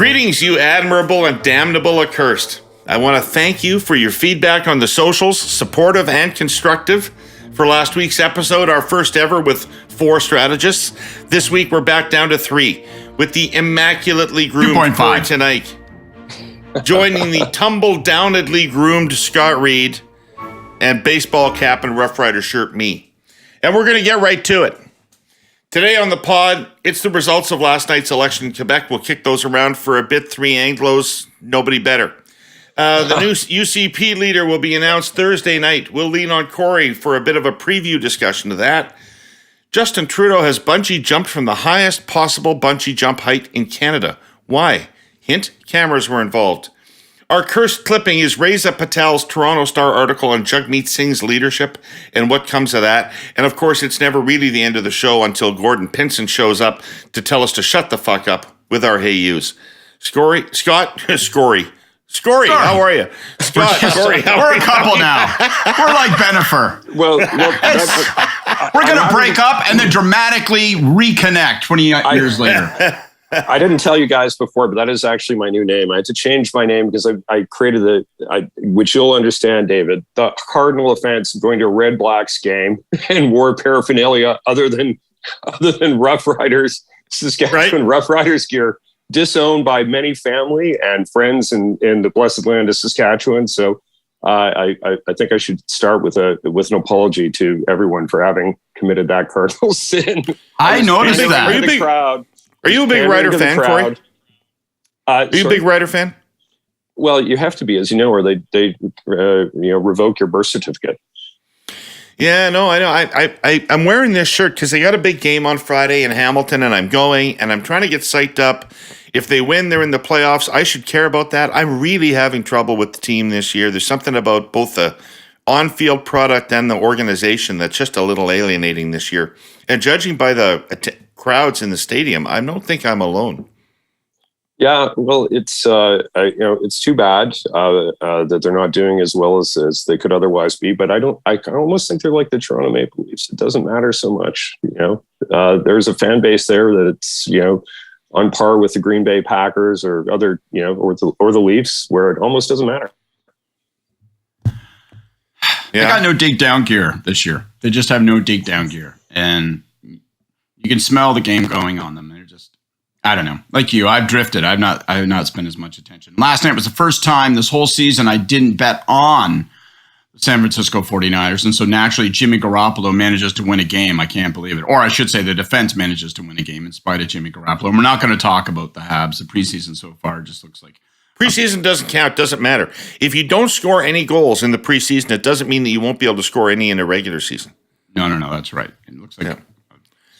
Greetings, you admirable and damnable accursed. I want to thank you for your feedback on the socials, supportive and constructive. For last week's episode, our first ever with 4 strategists. This week, we're back down to 3 with the immaculately groomed Kory Teneycke, joining the tumble-downedly groomed Scott Reid, and baseball cap and Rough Rider shirt me. And we're going to get right to it. Today on the pod, it's the results of last night's election in Quebec. We'll kick those around for a bit. 3 Anglos, nobody better. The new UCP leader will be announced Thursday night. We'll lean on Kory for a bit of a preview discussion of that. Justin Trudeau has bungee jumped from the highest possible bungee jump height in Canada. Why? Hint, cameras were involved. Our cursed clipping is Reza Patel's Toronto Star article on Jagmeet Singh's leadership and what comes of that. And of course, it's never really the end of the show until Gordon Pinson shows up to tell us to shut the fuck up with our hey yous. Scott, Scory, how are you? Scott, Scory, how are you? We're a couple now. We're like Benifer. Well we're going to break up and then dramatically reconnect 20 years later. I didn't tell you guys before, but that is actually my new name. I had to change my name because I created which you'll understand, David, the cardinal offense of going to a Red Blacks game and wore paraphernalia other than Rough Riders, Saskatchewan Rough Riders gear, disowned by many family and friends in the blessed land of Saskatchewan. So I think I should start with an apology to everyone for having committed that cardinal sin. I noticed that. Are you a big Rider fan, Kory? Are you a big Rider fan? Well, you have to be, as you know, or they revoke your birth certificate. Yeah, no, I know. I'm wearing this shirt because they got a big game on Friday in Hamilton, and I'm going, and I'm trying to get psyched up. If they win, they're in the playoffs. I should care about that. I'm really having trouble with the team this year. There's something about both the on-field product and the organization that's just a little alienating this year. And judging by the crowds in the stadium, I don't think I'm alone. Yeah, well, it's it's too bad that they're not doing as well as they could otherwise be. But I almost think they're like the Toronto Maple Leafs. It doesn't matter so much. There's a fan base there that it's on par with the Green Bay Packers or other or the Leafs, where it almost doesn't matter. Yeah. They got no dig down gear this year. They just have no dig down gear, and you can smell the game going on them. They're just, I don't know. Like you, I've drifted. I have not spent as much attention. Last night was the first time this whole season I didn't bet on the San Francisco 49ers. And so naturally, Jimmy Garoppolo manages to win a game. I can't believe it. Or I should say the defense manages to win a game in spite of Jimmy Garoppolo. And we're not going to talk about the Habs. The preseason so far just looks like. Preseason doesn't count, doesn't matter. If you don't score any goals in the preseason, it doesn't mean that you won't be able to score any in the regular season. No, that's right. It looks like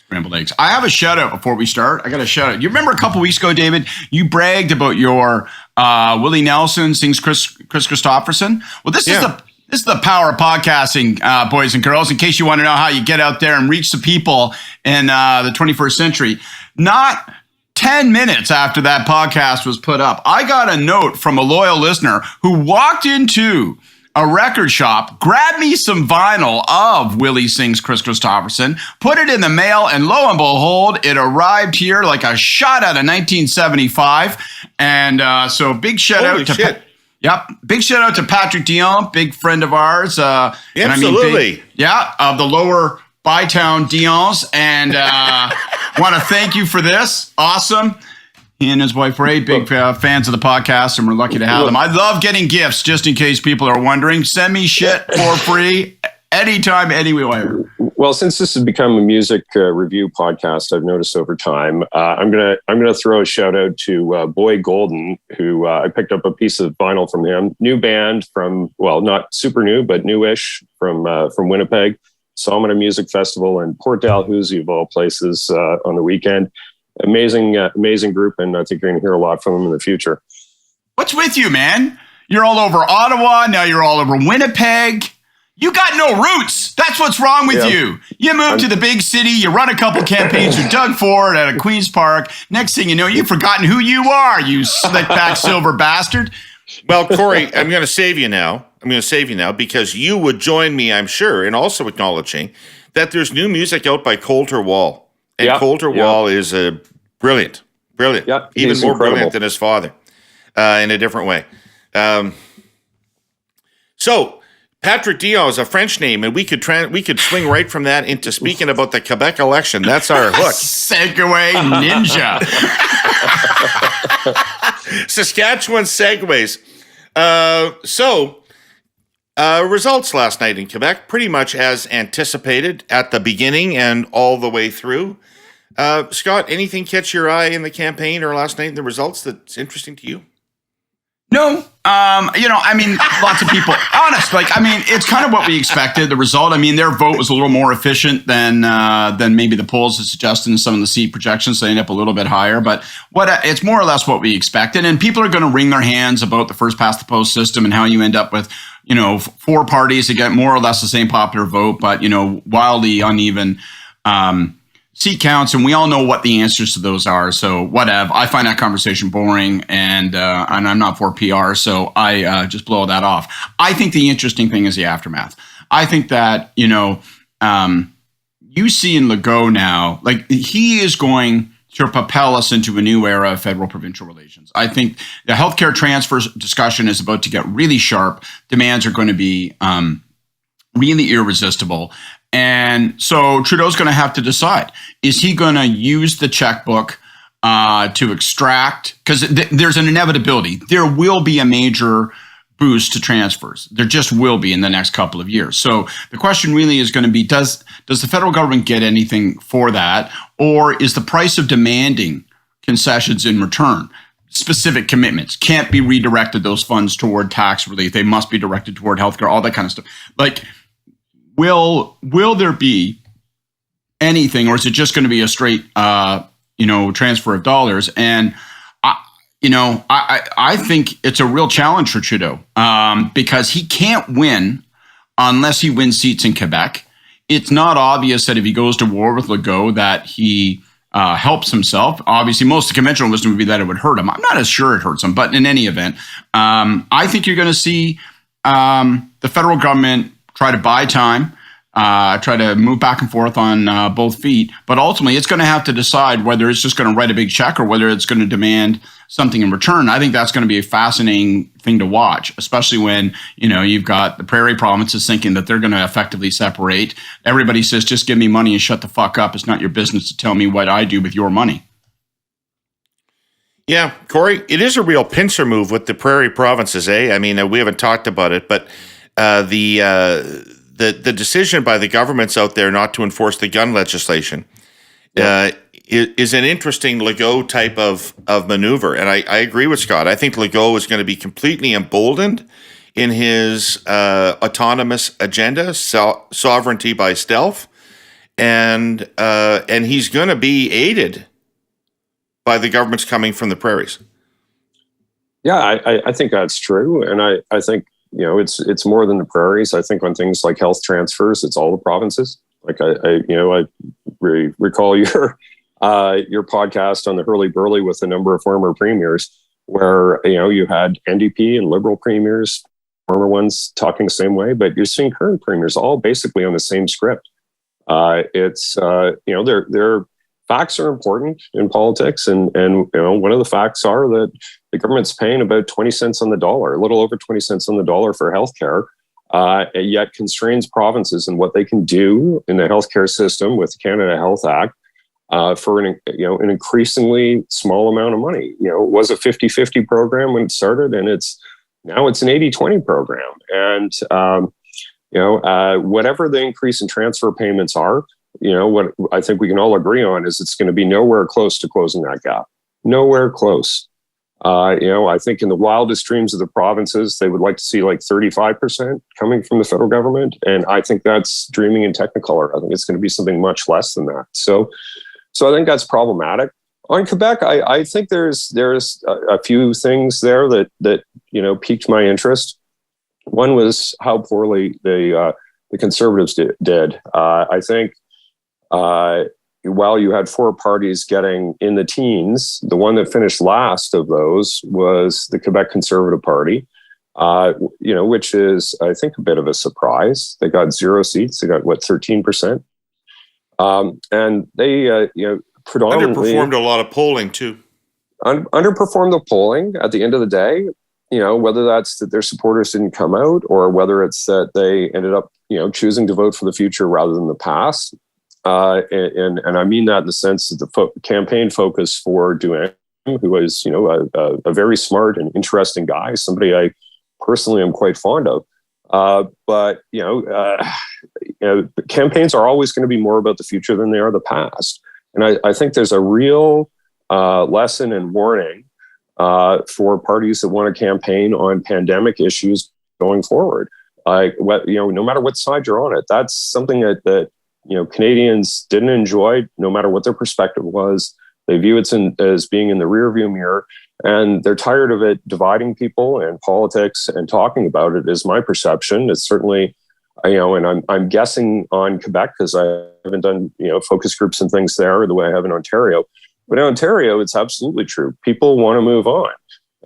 scrambled eggs. I have a shout out before we start. I got a shout out. You remember a couple weeks ago, David, you bragged about your Willie Nelson sings Chris Christopherson. Well, this is the power of podcasting, boys and girls, in case you want to know how you get out there and reach the people in the 21st century. Not 10 minutes after that podcast was put up, I got a note from a loyal listener who walked into a record shop, grabbed me some vinyl of Willie Sings Chris Christopherson, put it in the mail, and lo and behold, it arrived here like a shot out of 1975. And so big shout out to big shout out to Patrick Dion, big friend of ours. Absolutely. Of the lower Bytown Dions. And want to thank you for this. Awesome. He and his wife, Reid, big fans of the podcast, and we're lucky to have them. I love getting gifts, just in case people are wondering. Send me shit for free anytime, anywhere. Well, since this has become a music review podcast, I've noticed over time, I'm gonna throw a shout out to Boy Golden, who I picked up a piece of vinyl from him. New band from, well, not super new, but newish from Winnipeg. Saw him at a music festival in Port Dalhousie, of all places, on the weekend. Amazing group, and I think you're going to hear a lot from them in the future. What's with you, man? You're all over Ottawa, now you're all over Winnipeg. You got no roots. That's what's wrong with you. You moved to the big city, you run a couple campaigns with Doug Ford at a Queen's Park. Next thing you know, you've forgotten who you are, you slick-back silver bastard. Well, Kory, I'm going to save you now. Because you would join me, I'm sure, in also acknowledging that there's new music out by Colter Wall. And Colter Wall is a brilliant Brilliant. Yeah, Even he's more incredible. brilliant than his father in a different way. So Patrick Dion is a French name, and we could swing right from that into speaking about the Quebec election. That's our hook. Segue ninja. Saskatchewan segues. Results last night in Quebec, pretty much as anticipated at the beginning and all the way through. Scott, anything catch your eye in the campaign or last night in the results that's interesting to you? No, lots of people. Honest, it's kind of what we expected. The result, their vote was a little more efficient than maybe the polls had suggested in some of the seat projections. So they end up a little bit higher, but it's more or less what we expected. And people are going to wring their hands about the first past the post system and how you end up with 4 parties that get more or less the same popular vote, but wildly uneven seat counts, and we all know what the answers to those are. So whatever. I find that conversation boring, and I'm not for PR, so I just blow that off. I think the interesting thing is the aftermath. I think that you see in Legault now, like he is going to propel us into a new era of federal-provincial relations. I think the healthcare transfer discussion is about to get really sharp. Demands are going to be really irresistible. And so Trudeau's going to have to decide, is he going to use the checkbook to extract, because there's an inevitability. There will be a major boost to transfers. There just will be in the next couple of years. So the question really is going to be, does the federal government get anything for that? Or is the price of demanding concessions in return? Specific commitments can't be redirected, those funds, toward tax relief. They must be directed toward healthcare, all that kind of stuff. Like, Will there be anything, or is it just going to be a straight, transfer of dollars? And I think it's a real challenge for Trudeau because he can't win unless he wins seats in Quebec. It's not obvious that if he goes to war with Legault that he helps himself. Obviously, most of the conventional wisdom would be that it would hurt him. I'm not as sure it hurts him, but in any event, I think you're going to see the federal government try to buy time, try to move back and forth on both feet. But ultimately, it's going to have to decide whether it's just going to write a big check or whether it's going to demand something in return. I think that's going to be a fascinating thing to watch, especially when, you've got the prairie provinces thinking that they're going to effectively separate. Everybody says, just give me money and shut the fuck up. It's not your business to tell me what I do with your money. Yeah, Kory, it is a real pincer move with the prairie provinces, eh? We haven't talked about it, but the decision by the governments out there not to enforce the gun legislation is an interesting Legault type of maneuver. And I agree with Scott. I think Legault is going to be completely emboldened in his autonomous agenda, sovereignty by stealth, and he's going to be aided by the governments coming from the prairies. Yeah, I think that's true. And I think, it's more than the prairies. I think on things like health transfers, it's all the provinces. Like I recall your podcast on the Herle with a number of former premiers where, you had NDP and Liberal premiers, former ones talking the same way, but you're seeing current premiers all basically on the same script. Their facts are important in politics. And one of the facts are that the government's paying about 20 cents on the dollar, a little over 20 cents on the dollar for healthcare, yet constrains provinces in what they can do in the healthcare system with the Canada Health Act for an increasingly small amount of money. It was a 50-50 program when it started, and now it's an 80-20 program. And whatever the increase in transfer payments are, what I think we can all agree on is it's going to be nowhere close to closing that gap. Nowhere close. I think in the wildest dreams of the provinces, they would like to see like 35% coming from the federal government. And I think that's dreaming in Technicolor. I think it's going to be something much less than that. So I think that's problematic. On Quebec, I think there's a few things there that piqued my interest. One was how poorly the Conservatives did. I think while you had 4 parties getting in the teens, the one that finished last of those was the Quebec Conservative Party, which is, I think, a bit of a surprise. They got 0 seats. They got, 13%? And they, predominantly... Underperformed a lot of polling, too. underperformed the polling at the end of the day. Whether that's that their supporters didn't come out, or whether it's that they ended up, choosing to vote for the future rather than the past. And I mean that in the sense that the campaign focus for Duhaime, who was, a very smart and interesting guy, somebody I personally am quite fond of. But campaigns are always going to be more about the future than they are the past. And I think there's a real lesson and warning for parties that want to campaign on pandemic issues going forward. No matter what side you're on it, that's something that Canadians didn't enjoy, no matter what their perspective was. They view it as being in the rearview mirror, and they're tired of it dividing people and politics and talking about it, is my perception. It's certainly, and I'm guessing on Quebec because I haven't done, focus groups and things there the way I have in Ontario. But in Ontario, it's absolutely true. People want to move on.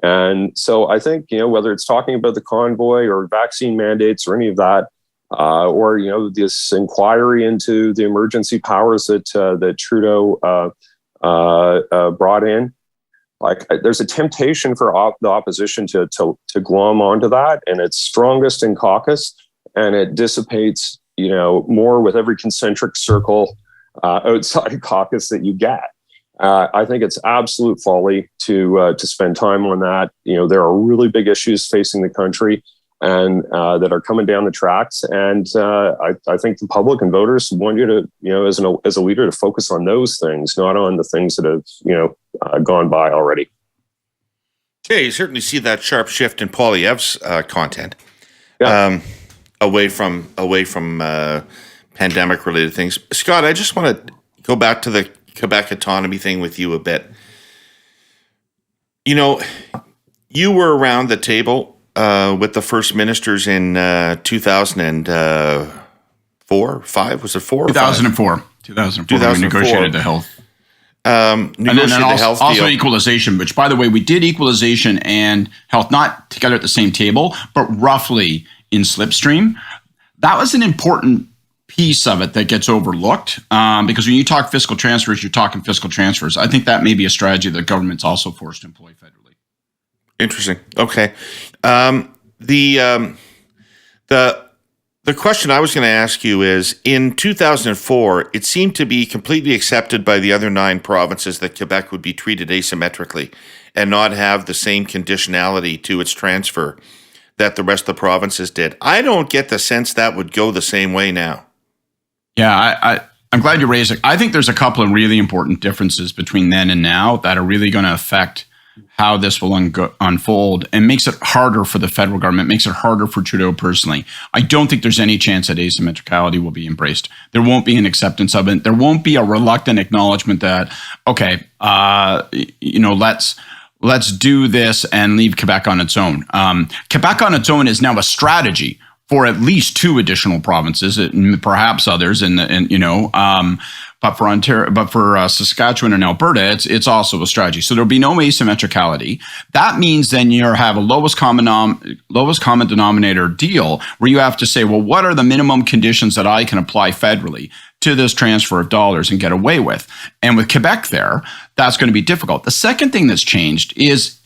And so I think, whether it's talking about the convoy or vaccine mandates or any of that, or, this inquiry into the emergency powers that Trudeau brought in, there's a temptation for the opposition to glom onto that, and it's strongest in caucus, and it dissipates, more with every concentric circle outside caucus that you get. I think it's absolute folly to spend time on that. There are really big issues facing the country and that are coming down the tracks. And I think the public and voters want you to, as a leader, to focus on those things, not on the things that have, gone by already. Yeah, you certainly see that sharp shift in Poilievre's content, away from pandemic-related things. Scott, I just want to go back to the Quebec autonomy thing with you a bit. You were around the table with the first ministers in 2004, 5? Was it 4 or 2004. 2004. We negotiated the health. And then also equalization, which, by the way, we did equalization and health, not together at the same table, but roughly in slipstream. That was an important piece of it that gets overlooked, because when you talk fiscal transfers, you're talking fiscal transfers. I think that may be a strategy that government's also forced to employ federally. Interesting. Okay. The question I was going to ask you is, in 2004, it seemed to be completely accepted by the other 9 provinces that Quebec would be treated asymmetrically and not have the same conditionality to its transfer that the rest of the provinces did. I don't get the sense that would go the same way now. Yeah, I'm glad you raised it. I think there's a couple of really important differences between then and now that are really going to affect how this will unfold, and makes it harder for the federal government, makes it harder for Trudeau personally. I don't think there's any chance that asymmetricality will be embraced. There won't be an acceptance of it. There won't be a reluctant acknowledgement that, okay, let's do this and leave Quebec on its own. Quebec on its own is now a strategy for at least 2 additional provinces, and perhaps others, but for Ontario, but for Saskatchewan and Alberta, it's also a strategy. So there'll be no asymmetricality. That means then you have a lowest common denominator deal where you have to say, well, what are the minimum conditions that I can apply federally to this transfer of dollars and get away with? And with Quebec there, that's going to be difficult. The second thing that's changed is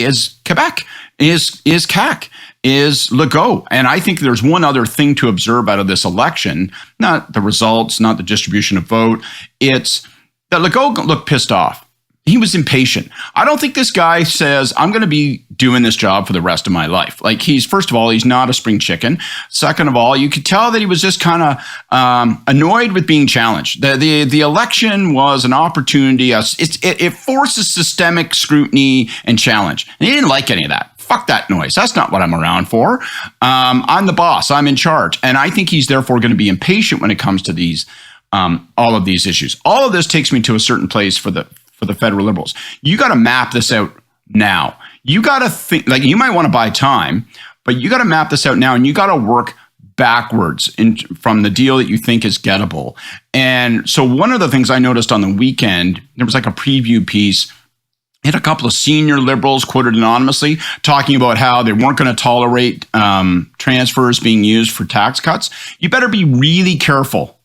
Quebec, is CAQ, is Legault. And I think there's one other thing to observe out of this election, not the results, not the distribution of vote. It's that Legault looked pissed off. He was impatient. I don't think this guy says, I'm going to be doing this job for the rest of my life. Like, first of all, he's not a spring chicken. Second of all, you could tell that he was just kind of annoyed with being challenged. The election was an opportunity. It forces systemic scrutiny and challenge. And he didn't like any of that. Fuck that noise. That's not what I'm around for. I'm the boss. I'm in charge. And I think he's therefore going to be impatient when it comes to these, all of these issues. All of this takes me to a certain place for the federal Liberals. You got to map this out now. You got to think, like, you might want to buy time, but you got to map this out now, and you got to work backwards from the deal that you think is gettable. And so one of the things I noticed on the weekend, there was like a preview piece. Had a couple of senior Liberals quoted anonymously talking about how they weren't going to tolerate transfers being used for tax cuts. You better be really careful.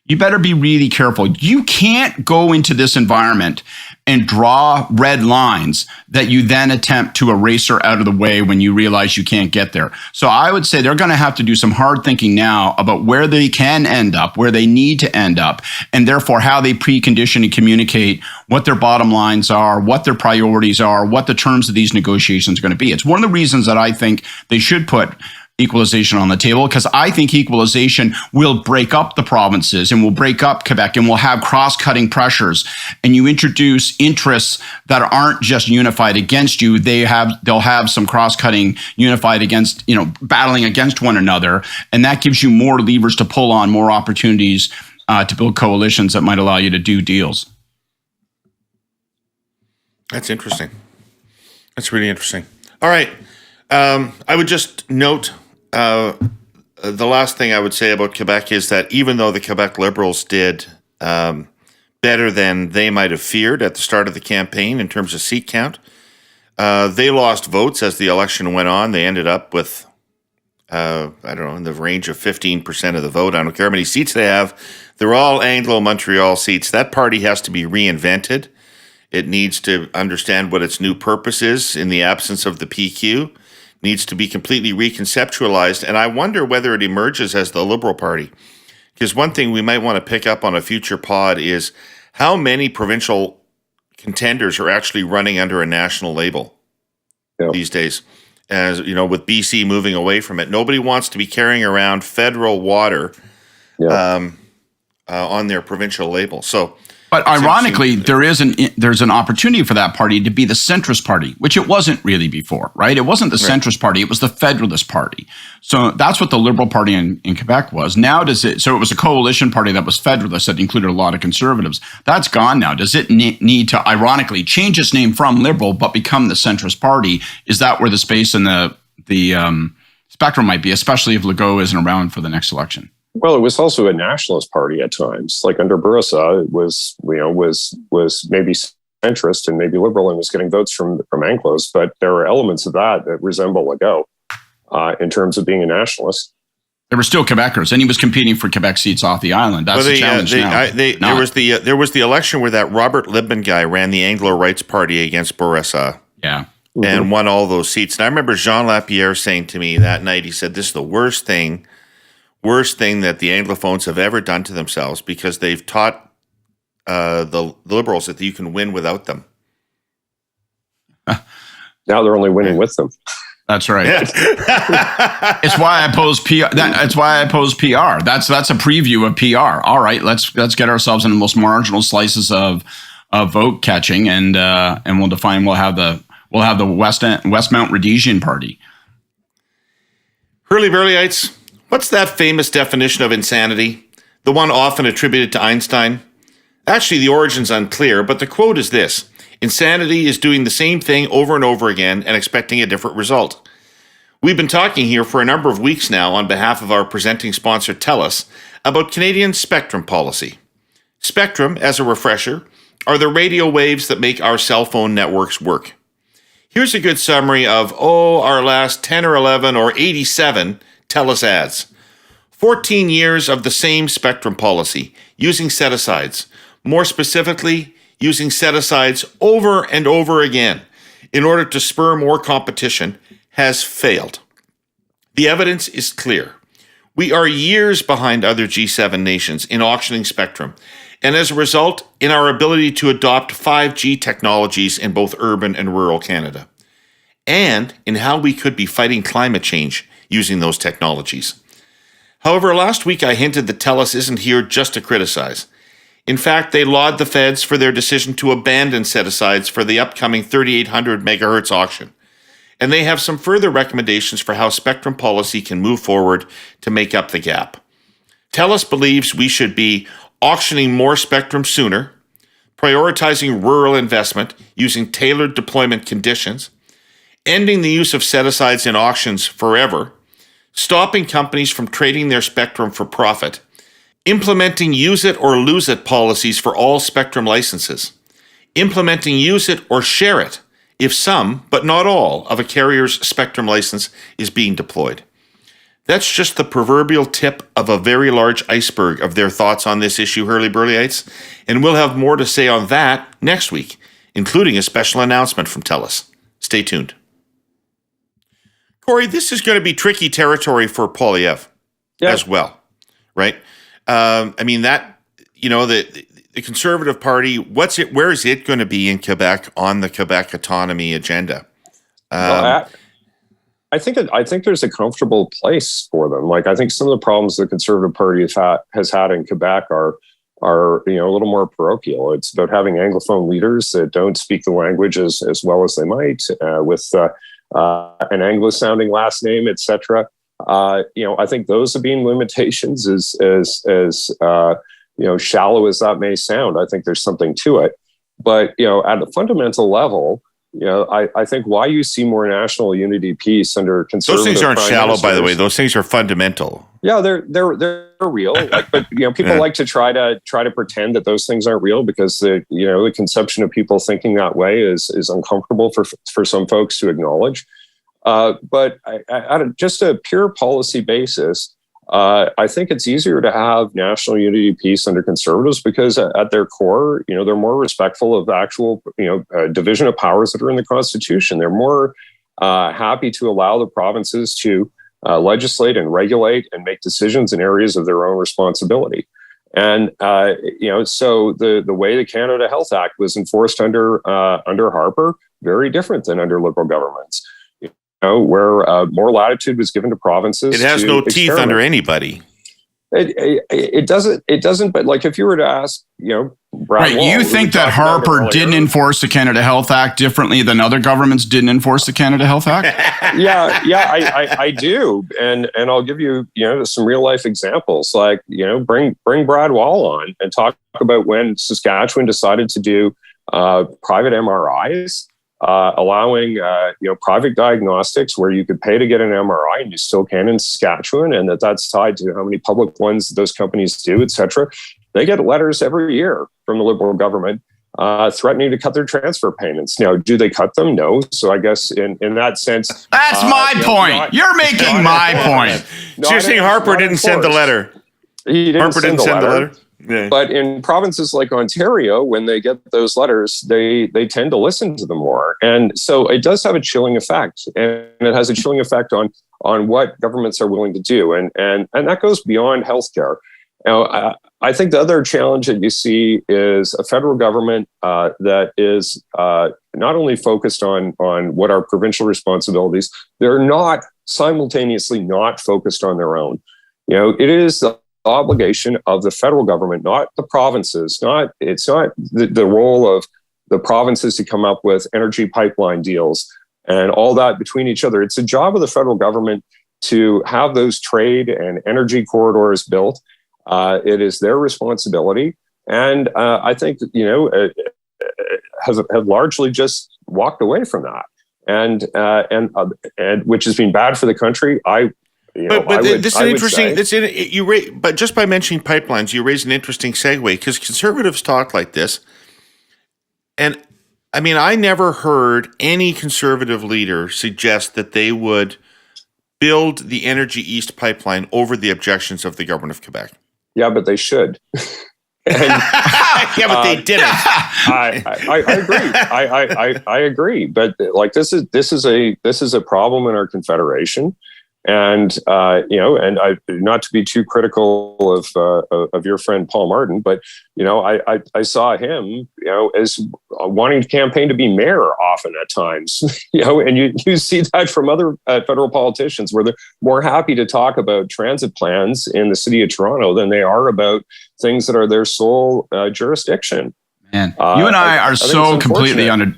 You better be really careful. You can't go into this environment and draw red lines that you then attempt to erase out of the way when you realize you can't get there. So I would say they're going to have to do some hard thinking now about where they can end up, where they need to end up, and therefore how they precondition and communicate what their bottom lines are, what their priorities are, what the terms of these negotiations are going to be. It's one of the reasons that I think they should put equalization on the table, because I think equalization will break up the provinces and will break up Quebec and will have cross-cutting pressures. And you introduce interests that aren't just unified against you. They'll have some cross-cutting unified against, battling against one another. And that gives you more levers to pull on, more opportunities to build coalitions that might allow you to do deals. That's interesting. That's really interesting. All right. I would just note the last thing I would say about Quebec is that even though the Quebec Liberals did better than they might have feared at the start of the campaign in terms of seat count, they lost votes as the election went on. They ended up with, in the range of 15% of the vote. I don't care how many seats they have. They're all Anglo-Montreal seats. That party has to be reinvented. It needs to understand what its new purpose is in the absence of the PQ. Needs to be completely reconceptualized. And I wonder whether it emerges as the Liberal Party. Because one thing we might want to pick up on a future pod is how many provincial contenders are actually running under a national label these days. As you know, with BC moving away from it, nobody wants to be carrying around federal water on their provincial label. So, but ironically, there's an opportunity for that party to be the centrist party, which it wasn't really before, right? It wasn't the centrist party; it was the Federalist Party. So that's what the Liberal Party in Quebec was. Now, so it was a coalition party that was Federalist that included a lot of Conservatives. That's gone now. Does it need to, ironically, change its name from Liberal but become the centrist party? Is that where the space in the spectrum might be, especially if Legault isn't around for the next election? Well, it was also a nationalist party at times. Like under Bourassa, it was maybe centrist and maybe liberal and was getting votes from Anglos, but there were elements of that resemble Legault in terms of being a nationalist. There were still Quebecers, and he was competing for Quebec seats off the island. That's the challenge now. There was the election where that Robert Libman guy ran the Anglo Rights Party against Bourassa. Yeah. And won all those seats. And I remember Jean Lapierre saying to me that night, he said, this is the worst thing that the Anglophones have ever done to themselves, because they've taught the Liberals that you can win without them. Now they're only winning with them. That's right. It's why I oppose PR. That's why I oppose PR. That's a preview of PR. All right, let's get ourselves in the most marginal slices of vote catching, and we'll define. We'll have the Westmount Rhodesian Party. Hurly-burlyites. What's that famous definition of insanity? The one often attributed to Einstein? Actually, the origin's unclear, but the quote is this: insanity is doing the same thing over and over again and expecting a different result. We've been talking here for a number of weeks now on behalf of our presenting sponsor, TELUS, about Canadian spectrum policy. Spectrum, as a refresher, are the radio waves that make our cell phone networks work. Here's a good summary of, our last 10 or 11 or 87 TELUS ads. 14 years of the same spectrum policy, using set-asides. More specifically, using set-asides over and over again in order to spur more competition, has failed. The evidence is clear. We are years behind other G7 nations in auctioning spectrum, and as a result, in our ability to adopt 5G technologies in both urban and rural Canada, and in how we could be fighting climate change using those technologies. However, last week I hinted that TELUS isn't here just to criticize. In fact, they laud the feds for their decision to abandon set-asides for the upcoming 3,800 megahertz auction. And they have some further recommendations for how spectrum policy can move forward to make up the gap. TELUS believes we should be auctioning more spectrum sooner, prioritizing rural investment using tailored deployment conditions, ending the use of set-asides in auctions forever, stopping companies from trading their spectrum for profit, implementing use it or lose it policies for all spectrum licenses, implementing use it or share it if some, but not all, of a carrier's spectrum license is being deployed. That's just the proverbial tip of a very large iceberg of their thoughts on this issue, Hurley-Burleyites, and we'll have more to say on that next week, including a special announcement from TELUS. Stay tuned. Kory, this is going to be tricky territory for Poilievre as well, right? I mean, that, you know, the Conservative Party, where is it going to be in Quebec on the Quebec autonomy agenda? I think there's a comfortable place for them. Like, I think some of the problems the Conservative Party has had in Quebec are a little more parochial. It's about having Anglophone leaders that don't speak the language as well as they might, with an Anglo-sounding last name, etc. I think those have been limitations, as shallow as that may sound. I think there's something to it, but at a fundamental level, I think why you see more national unity peace under Conservative. Those things aren't shallow, by the way. Those things are fundamental. Yeah, they're real. But people like to try to pretend that those things aren't real because the conception of people thinking that way is uncomfortable for some folks to acknowledge. But at just a pure policy basis, I think it's easier to have national unity peace under Conservatives because at their core, they're more respectful of actual, division of powers that are in the Constitution. They're more happy to allow the provinces to legislate and regulate and make decisions in areas of their own responsibility. And, so the way the Canada Health Act was enforced under Harper, very different than under Liberal governments. Where more latitude was given to provinces. It has no teeth under anybody. It doesn't. But like, if you were to ask, Brad Wall, you think that Harper didn't enforce the Canada Health Act differently than other governments didn't enforce the Canada Health Act? I do, and I'll give you some real life examples. Like bring Brad Wall on and talk about when Saskatchewan decided to do private MRIs. Allowing private diagnostics where you could pay to get an MRI and you still can in Saskatchewan, and that's tied to how many public ones those companies do, et cetera. They get letters every year from the Liberal government threatening to cut their transfer payments. Now, do they cut them? No. So I guess in that sense, that's my point. You're making my point. So you're saying Harper didn't send the letter? He didn't send the letter. Yeah. But in provinces like Ontario, when they get those letters, they tend to listen to them more. And so it does have a chilling effect. And it has a chilling effect on what governments are willing to do. And that goes beyond healthcare. Now, I think the other challenge that you see is a federal government that is not only focused on what are provincial responsibilities, they're not simultaneously not focused on their own. It is the obligation of the federal government, not the provinces. It's not the role of the provinces to come up with energy pipeline deals and all that between each other. It's a job of the federal government to have those trade and energy corridors built. It is their responsibility, and I think have largely just walked away from that, and which has been bad for the country. This is interesting. But just by mentioning pipelines, you raise an interesting segue because Conservatives talk like this, and I mean, I never heard any Conservative leader suggest that they would build the Energy East pipeline over the objections of the government of Quebec. Yeah, but they should. Yeah, but they didn't. I agree. I agree. But like this is a problem in our confederation. And and I, not to be too critical of your friend Paul Martin, but I saw him as wanting to campaign to be mayor often at times, and you see that from other federal politicians where they're more happy to talk about transit plans in the city of Toronto than they are about things that are their sole jurisdiction. Man, you and I are so completely under.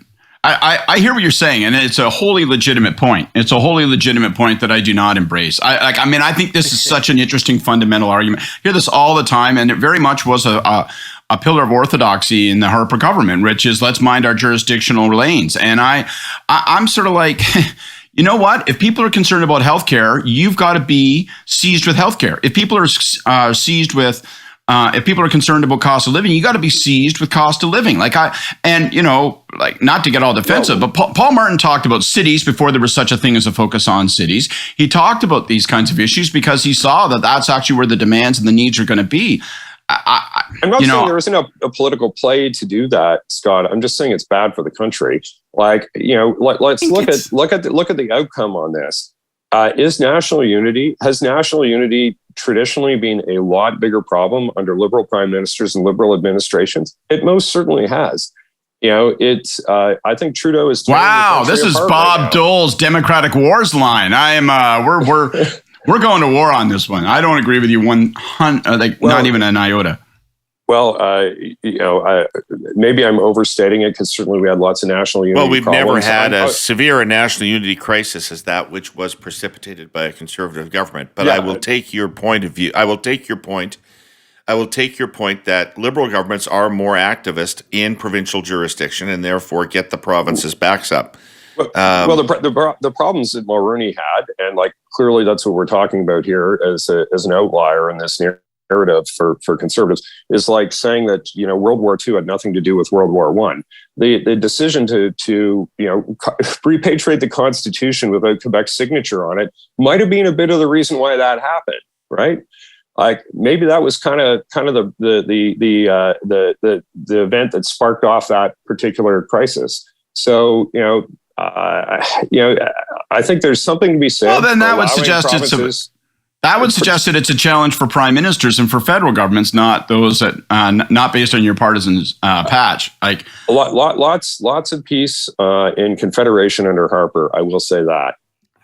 I hear what you're saying, and it's a wholly legitimate point. It's a wholly legitimate point that I do not embrace. I think this is such an interesting fundamental argument. I hear this all the time, and it very much was a pillar of orthodoxy in the Harper government, which is let's mind our jurisdictional lanes. And I'm sort of like, you know what? If people are concerned about healthcare, you've got to be seized with healthcare. If people are seized with if people are concerned about cost of living, you got to be seized with cost of living. Not to get all defensive, but Paul Martin talked about cities before there was such a thing as a focus on cities. He talked about these kinds of issues because he saw that that's actually where the demands and the needs are going to be. I'm not saying there isn't a political play to do that, Scott. I'm just saying it's bad for the country. Let's look at the outcome on this. Has national unity traditionally been a lot bigger problem under liberal prime ministers and liberal administrations? It most certainly has. I think Trudeau is. Wow, this is Bob Dole's Democratic Wars line. We're going to war on this one. I don't agree with you not even an iota. Well, maybe I'm overstating it because certainly we had lots of national unity. Well, we've problems. never had as severe a national unity crisis as that which was precipitated by a conservative government. But I will take your point of view. I will take your point that liberal governments are more activist in provincial jurisdiction and therefore get the province's backs up. The problems that Mulroney had, and clearly that's what we're talking about here as an outlier in this narrative for conservatives, is like saying that World War II had nothing to do with World War I. The decision to repatriate the Constitution without Quebec's signature on it might have been a bit of the reason why that happened, right? Maybe that was kind of the event that sparked off that particular crisis. So I think there's something to be said. Well, then that would suggest that it's a challenge for prime ministers and for federal governments, not those that not based on your partisan patch. Lots of peace in Confederation under Harper. I will say that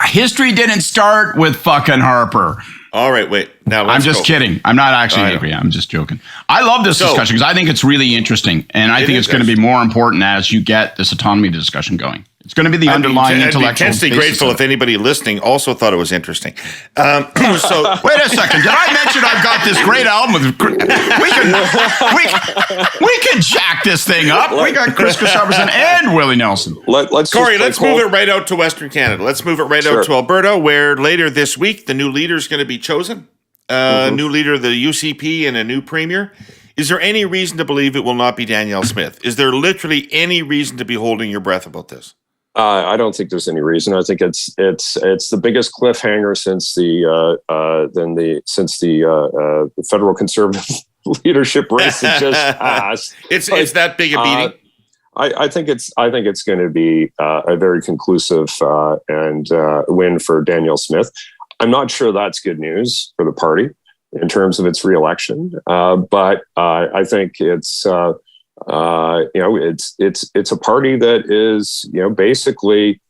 history didn't start with fucking Harper. All right, wait. Now I'm just kidding. I'm not actually angry. I'm just joking. I love this discussion because I think it's really interesting, and I think it's going to be more important as you get this autonomy discussion going. It's going to be the underlying intellectual. I'd be intensely grateful if anybody listening also thought it was interesting. So wait a second. Did I mention I've got this great album with? We can jack this thing up. We got Chris Christopherson and Willie Nelson. Corey, let's move it right out to Western Canada. Let's move it right out to Alberta, where later this week the new leader is going to be chosen. New leader of the UCP and a new premier. Is there any reason to believe it will not be Danielle Smith? Is there literally any reason to be holding your breath about this? I don't think there's any reason. I think it's the biggest cliffhanger since the federal conservative leadership race that just passed. It's that big a beating. I think it's going to be a very conclusive and win for Danielle Smith. I'm not sure that's good news for the party in terms of its reelection, but I think it's a party that is basically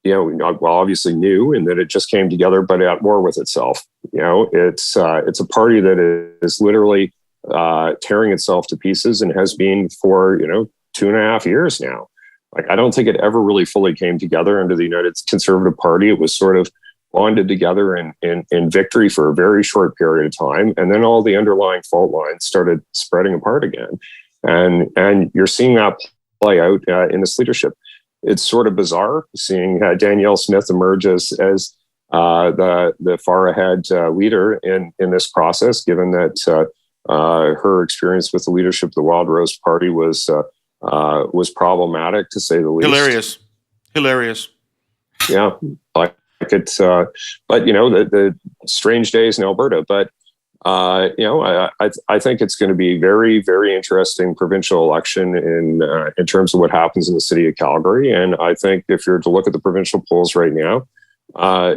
obviously new in that it just came together, but at war with itself. It's a party that is literally tearing itself to pieces and has been for 2.5 years now. I don't think it ever really fully came together under the United Conservative Party. It was sort of bonded together in victory for a very short period of time, and then all the underlying fault lines started spreading apart again. And you're seeing that play out in this leadership. It's sort of bizarre seeing Danielle Smith emerge as the far ahead leader in this process, given that her experience with the leadership of the Wild Rose Party was problematic, to say the least. Hilarious. Yeah, it's but the strange days in Alberta, but. I think it's going to be very, very interesting provincial election in terms of what happens in the city of Calgary. And I think if you're to look at the provincial polls right now,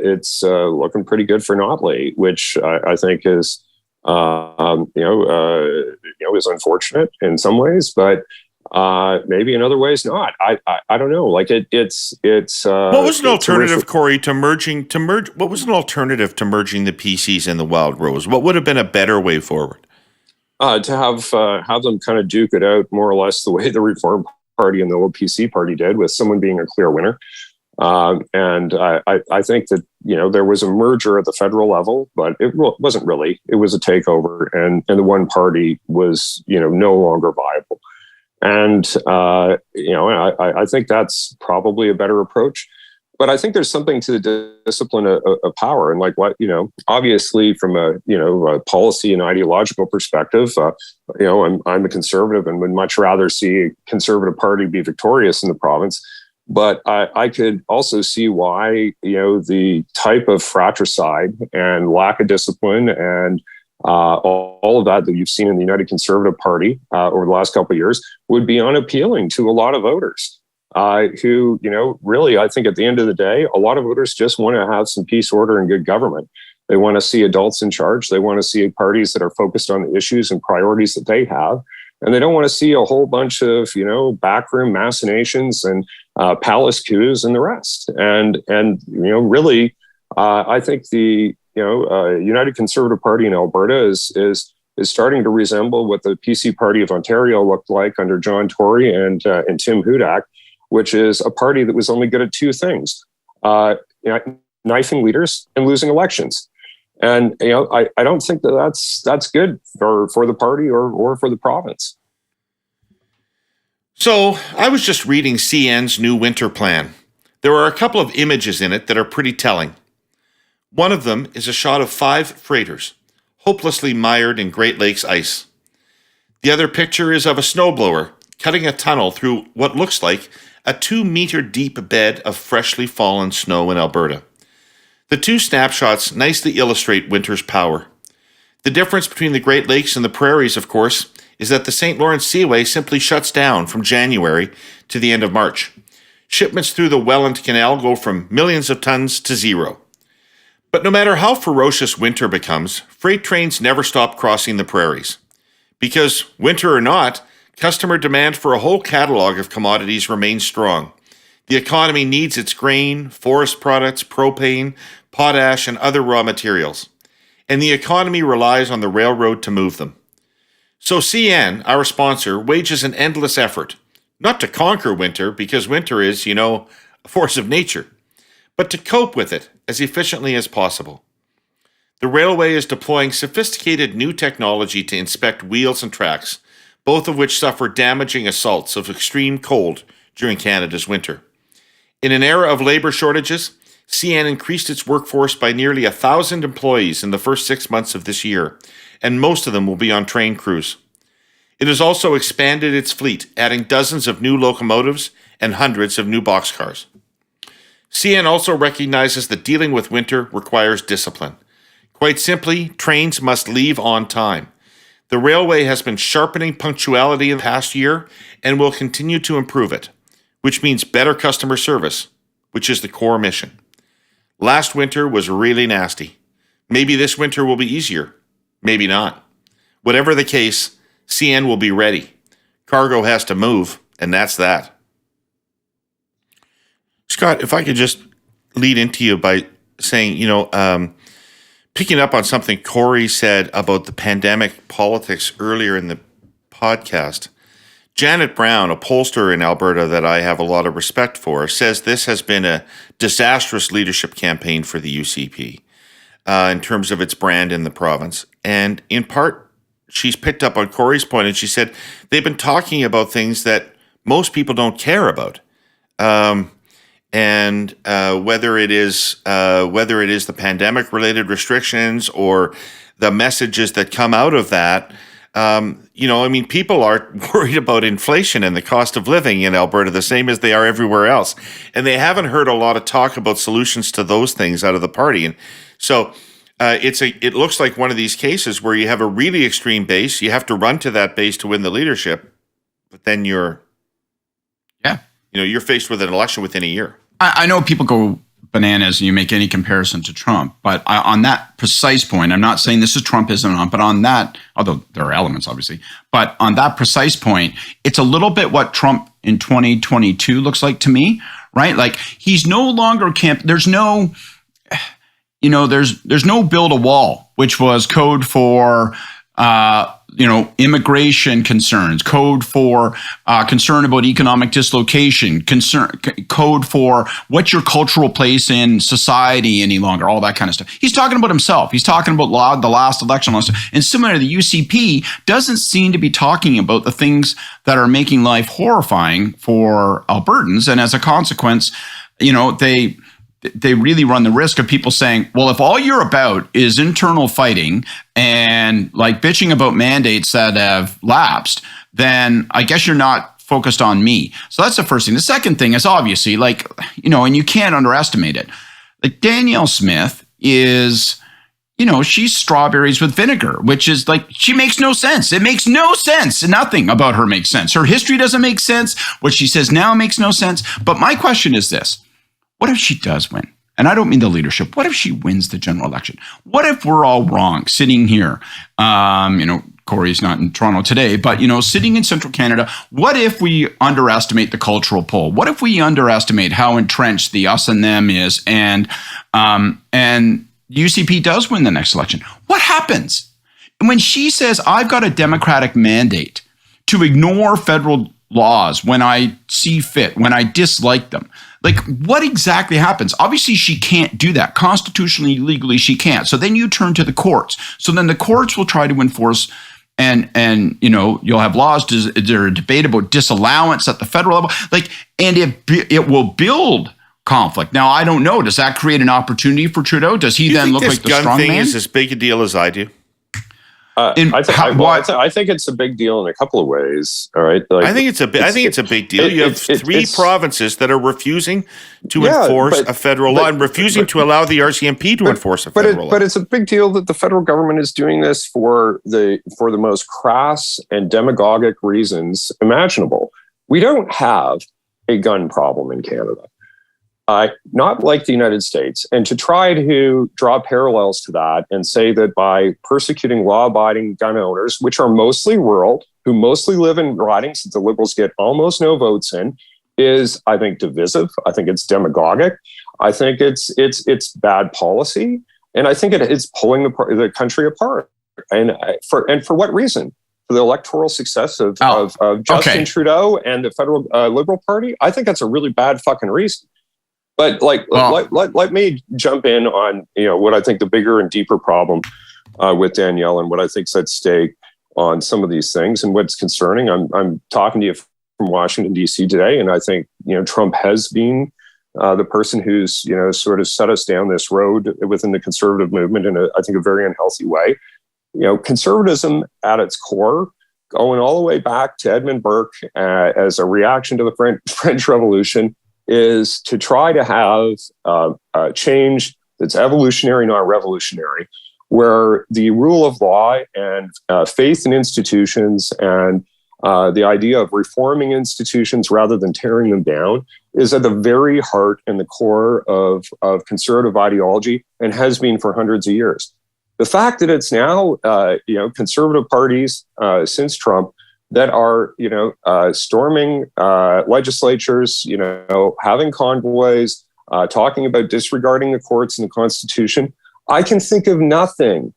it's looking pretty good for Notley, which I think is, is unfortunate in some ways, but maybe in other ways not. I don't know. It's. What was an alternative, Corey, to merge? What was an alternative to merging the PCs and the Wild Rose? What would have been a better way forward? To have them kind of duke it out more or less the way the Reform Party and the old PC Party did, with someone being a clear winner. And I think that there was a merger at the federal level, but it wasn't really. It was a takeover, and the one party was no longer viable. And, I think that's probably a better approach. But I think there's something to the discipline of power, and like what, obviously from a policy and ideological perspective, I'm a conservative and would much rather see a Conservative Party be victorious in the province. But I could also see why, the type of fratricide and lack of discipline and all of that you've seen in the United Conservative Party over the last couple of years would be unappealing to a lot of voters. Who, really, I think at the end of the day, a lot of voters just want to have some peace, order, and good government. They want to see adults in charge. They want to see parties that are focused on the issues and priorities that they have. And they don't want to see a whole bunch of, backroom machinations and palace coups and the rest. And really, I think the, United Conservative Party in Alberta is starting to resemble what the PC Party of Ontario looked like under John Tory and Tim Hudak, which is a party that was only good at two things, knifing leaders and losing elections. And I don't think that's good for the party or for the province. So I was just reading CN's new winter plan. There are a couple of images in it that are pretty telling. One of them is a shot of 5 freighters, hopelessly mired in Great Lakes ice. The other picture is of a snowblower cutting a tunnel through what looks like a 2-meter deep bed of freshly fallen snow in Alberta. The two snapshots nicely illustrate winter's power. The difference between the Great Lakes and the prairies, of course, is that the St. Lawrence Seaway simply shuts down from January to the end of March. Shipments through the Welland Canal go from millions of tons to zero. But no matter how ferocious winter becomes, freight trains never stop crossing the prairies. Because, winter or not, customer demand for a whole catalog of commodities remains strong. The economy needs its grain, forest products, propane, potash, and other raw materials. And the economy relies on the railroad to move them. So CN, our sponsor, wages an endless effort, not to conquer winter, because winter is, a force of nature, but to cope with it as efficiently as possible. The railway is deploying sophisticated new technology to inspect wheels and tracks, both of which suffer damaging assaults of extreme cold during Canada's winter. In an era of labor shortages, CN increased its workforce by nearly 1,000 employees in the first 6 months of this year, and most of them will be on train crews. It has also expanded its fleet, adding dozens of new locomotives and hundreds of new boxcars. CN also recognizes that dealing with winter requires discipline. Quite simply, trains must leave on time. The railway has been sharpening punctuality in the past year and will continue to improve it, which means better customer service, which is the core mission. Last winter was really nasty. Maybe this winter will be easier. Maybe not. Whatever the case, CN will be ready. Cargo has to move, and that's that. Scott, if I could just lead into you by saying, picking up on something Kory said about the pandemic politics earlier in the podcast, Janet Brown, a pollster in Alberta that I have a lot of respect for, says this has been a disastrous leadership campaign for the UCP in terms of its brand in the province. And in part, she's picked up on Kory's point, and she said they've been talking about things that most people don't care about. Whether it is the pandemic-related restrictions or the messages that come out of that, people are worried about inflation and the cost of living in Alberta the same as they are everywhere else, and they haven't heard a lot of talk about solutions to those things out of the party. And so it looks like one of these cases where you have a really extreme base, you have to run to that base to win the leadership, but then you're faced with an election within a year. I know people go bananas and you make any comparison to Trump, but on that precise point, I'm not saying this is Trumpism, but on that, although there are elements obviously, but on that precise point, it's a little bit what Trump in 2022 looks like to me, right? Like he's no longer there's no build a wall, which was code for immigration concerns, code for concern about economic dislocation, code for what's your cultural place in society any longer, all that kind of stuff. He's talking about himself. He's talking about the last election. And similar to the UCP, doesn't seem to be talking about the things that are making life horrifying for Albertans. And as a consequence, they they really run the risk of people saying, well, if all you're about is internal fighting and like bitching about mandates that have lapsed, then I guess you're not focused on me. So that's the first thing. The second thing is obviously like, and you can't underestimate it. Like Danielle Smith is, she's strawberries with vinegar, which is like, she makes no sense. It makes no sense. Nothing about her makes sense. Her history doesn't make sense. What she says now makes no sense. But my question is this. What if she does win? And I don't mean the leadership. What if she wins the general election? What if we're all wrong sitting here? Kory's not in Toronto today, but, sitting in central Canada, what if we underestimate the cultural pull? What if we underestimate how entrenched the us and them is and UCP does win the next election? What happens? When she says, I've got a democratic mandate to ignore federal laws when I see fit, when I dislike them, like what exactly happens? Obviously, she can't do that. Constitutionally, legally, she can't. So then you turn to the courts. So then the courts will try to enforce and you'll have laws. There's a debate about disallowance at the federal level, and it will build conflict. Now, I don't know. Does that create an opportunity for Trudeau? Does he then look like the strong man? This gun thing is as big a deal as I do. I think it's a big deal in a couple of ways. All right, I think it's a big deal. You have three provinces that are refusing to enforce a federal law and refusing to allow the RCMP to enforce a federal law. But it's a big deal that the federal government is doing this for the most crass and demagogic reasons imaginable. We don't have a gun problem in Canada. Not like the United States. And to try to draw parallels to that and say that by persecuting law-abiding gun owners, which are mostly rural, who mostly live in ridings that the Liberals get almost no votes in, is, I think, divisive. I think it's demagogic. I think it's bad policy. And I think it's pulling the country apart. And for what reason? For the electoral success of Justin Trudeau and the federal Liberal Party? I think that's a really bad fucking reason. But let me jump in on what I think the bigger and deeper problem with Danielle and what I think is at stake on some of these things and what's concerning. I'm talking to you from Washington D.C. today, and I think Trump has been the person who's sort of set us down this road within the conservative movement in I think a very unhealthy way. Conservatism at its core, going all the way back to Edmund Burke as a reaction to the French Revolution, is to try to have a change that's evolutionary, not revolutionary, where the rule of law and faith in institutions and the idea of reforming institutions rather than tearing them down is at the very heart and the core of conservative ideology and has been for hundreds of years. The fact that it's now, conservative parties since Trump that are, storming legislatures, having convoys, talking about disregarding the courts and the Constitution. I can think of nothing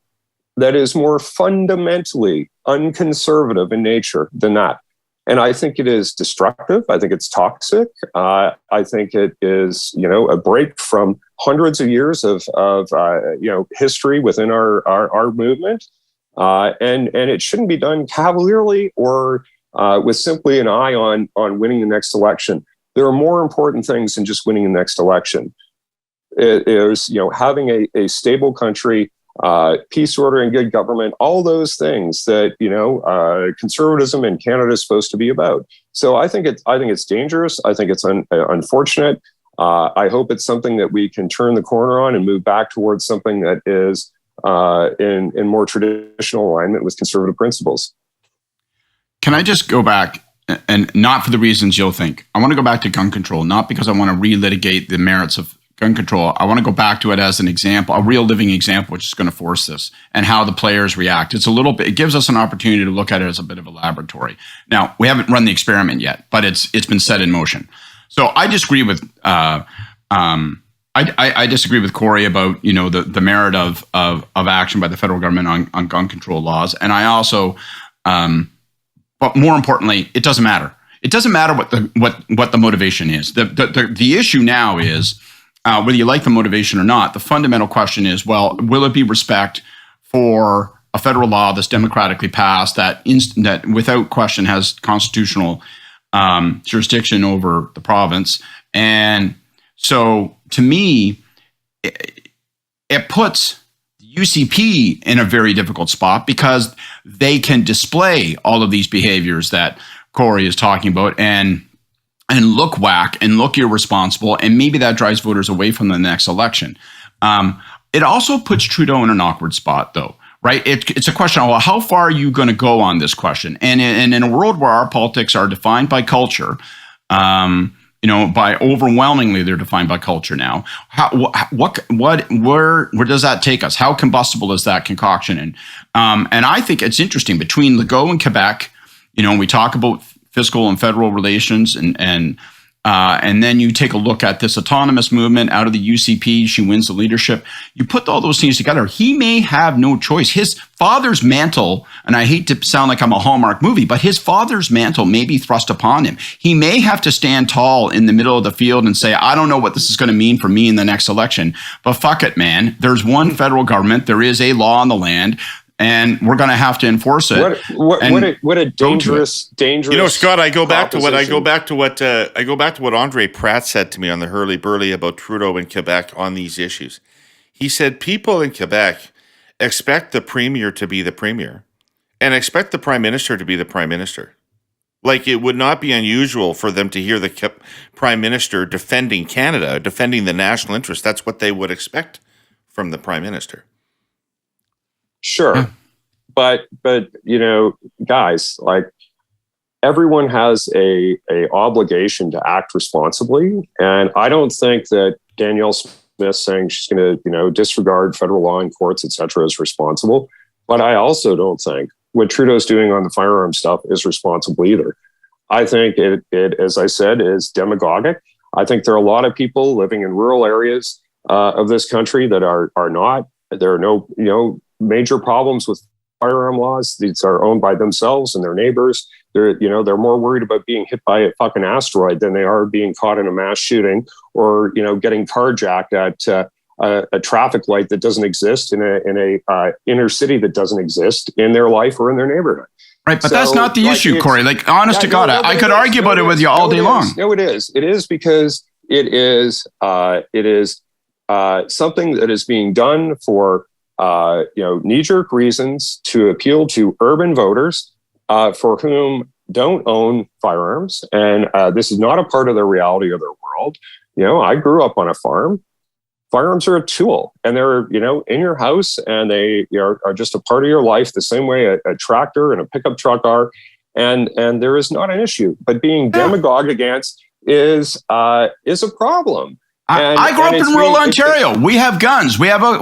that is more fundamentally unconservative in nature than that. And I think it is destructive. I think it's toxic. I think it is, a break from hundreds of years of history within our movement. And it shouldn't be done cavalierly or with simply an eye on winning the next election. There are more important things than just winning the next election. It is, having a stable country, peace, order, and good government, all those things that, conservatism in Canada is supposed to be about. So I think it's dangerous. I think it's unfortunate. I hope it's something that we can turn the corner on and move back towards something that is in more traditional alignment with conservative principles. Can I just go back, and not for the reasons you'll think? I want to go back to gun control, not because I want to relitigate the merits of gun control. I want to go back to it as an example, a real living example, which is going to force this, and how the players react. It gives us an opportunity to look at it as a bit of a laboratory. Now, we haven't run the experiment yet, but it's been set in motion. So I disagree with I disagree with Kory about the merit of action by the federal government on gun control laws, and I also, but more importantly, it doesn't matter. It doesn't matter what the motivation is. The issue now is whether you like the motivation or not. The fundamental question is, well, will it be respect for a federal law that's democratically passed that without question has constitutional jurisdiction over the province? And so to me, it puts UCP in a very difficult spot because they can display all of these behaviors that Kory is talking about and look whack and look irresponsible, and maybe that drives voters away from the next election. It also puts Trudeau in an awkward spot, though, right? It's a question of, well, how far are you going to go on this question? And in a world where our politics are defined by culture, by overwhelmingly they're defined by culture now. Where does that take us? How combustible is that concoction? And I think it's interesting between Legault and Quebec. We talk about fiscal and federal relations, and then you take a look at this autonomous movement out of the UCP. She wins the leadership. You put all those things together. He may have no choice. His father's mantle, and I hate to sound like I'm a Hallmark movie, but his father's mantle may be thrust upon him. He may have to stand tall in the middle of the field and say, I don't know what this is going to mean for me in the next election, but fuck it, man. There's one federal government. There is a law on the land, and we're going to have to enforce it. What a dangerous. Scott, I go back to what Andre Pratt said to me on the Herle Burley about Trudeau in Quebec on these issues. He said people in Quebec expect the premier to be the premier and expect the prime minister to be the prime minister. Like, it would not be unusual for them to hear the prime minister defending Canada, defending the national interest. That's what they would expect from the prime minister. Sure. But guys, like, everyone has a obligation to act responsibly. And I don't think that Danielle Smith saying she's going to, disregard federal law and courts, et cetera, is responsible. But I also don't think what Trudeau's doing on the firearm stuff is responsible either. I think it, as I said, is demagogic. I think there are a lot of people living in rural areas of this country that are not. There are no, major problems with firearm laws. These are owned by themselves and their neighbors. They're more worried about being hit by a fucking asteroid than they are being caught in a mass shooting or, getting carjacked at a traffic light that doesn't exist in a inner city that doesn't exist in their life or in their neighborhood. Right, but that's not the issue, Kory. Like, honest to God, I could argue about it with you all day long. No, it is. It is because it is something that is being done for knee-jerk reasons to appeal to urban voters for whom don't own firearms. And this is not a part of their reality or their world. I grew up on a farm. Firearms are a tool, and they're, in your house, and they are just a part of your life the same way a tractor and a pickup truck are. And there is not an issue, but being demagogue against is a problem. I grew up in rural Ontario. We have guns. We have a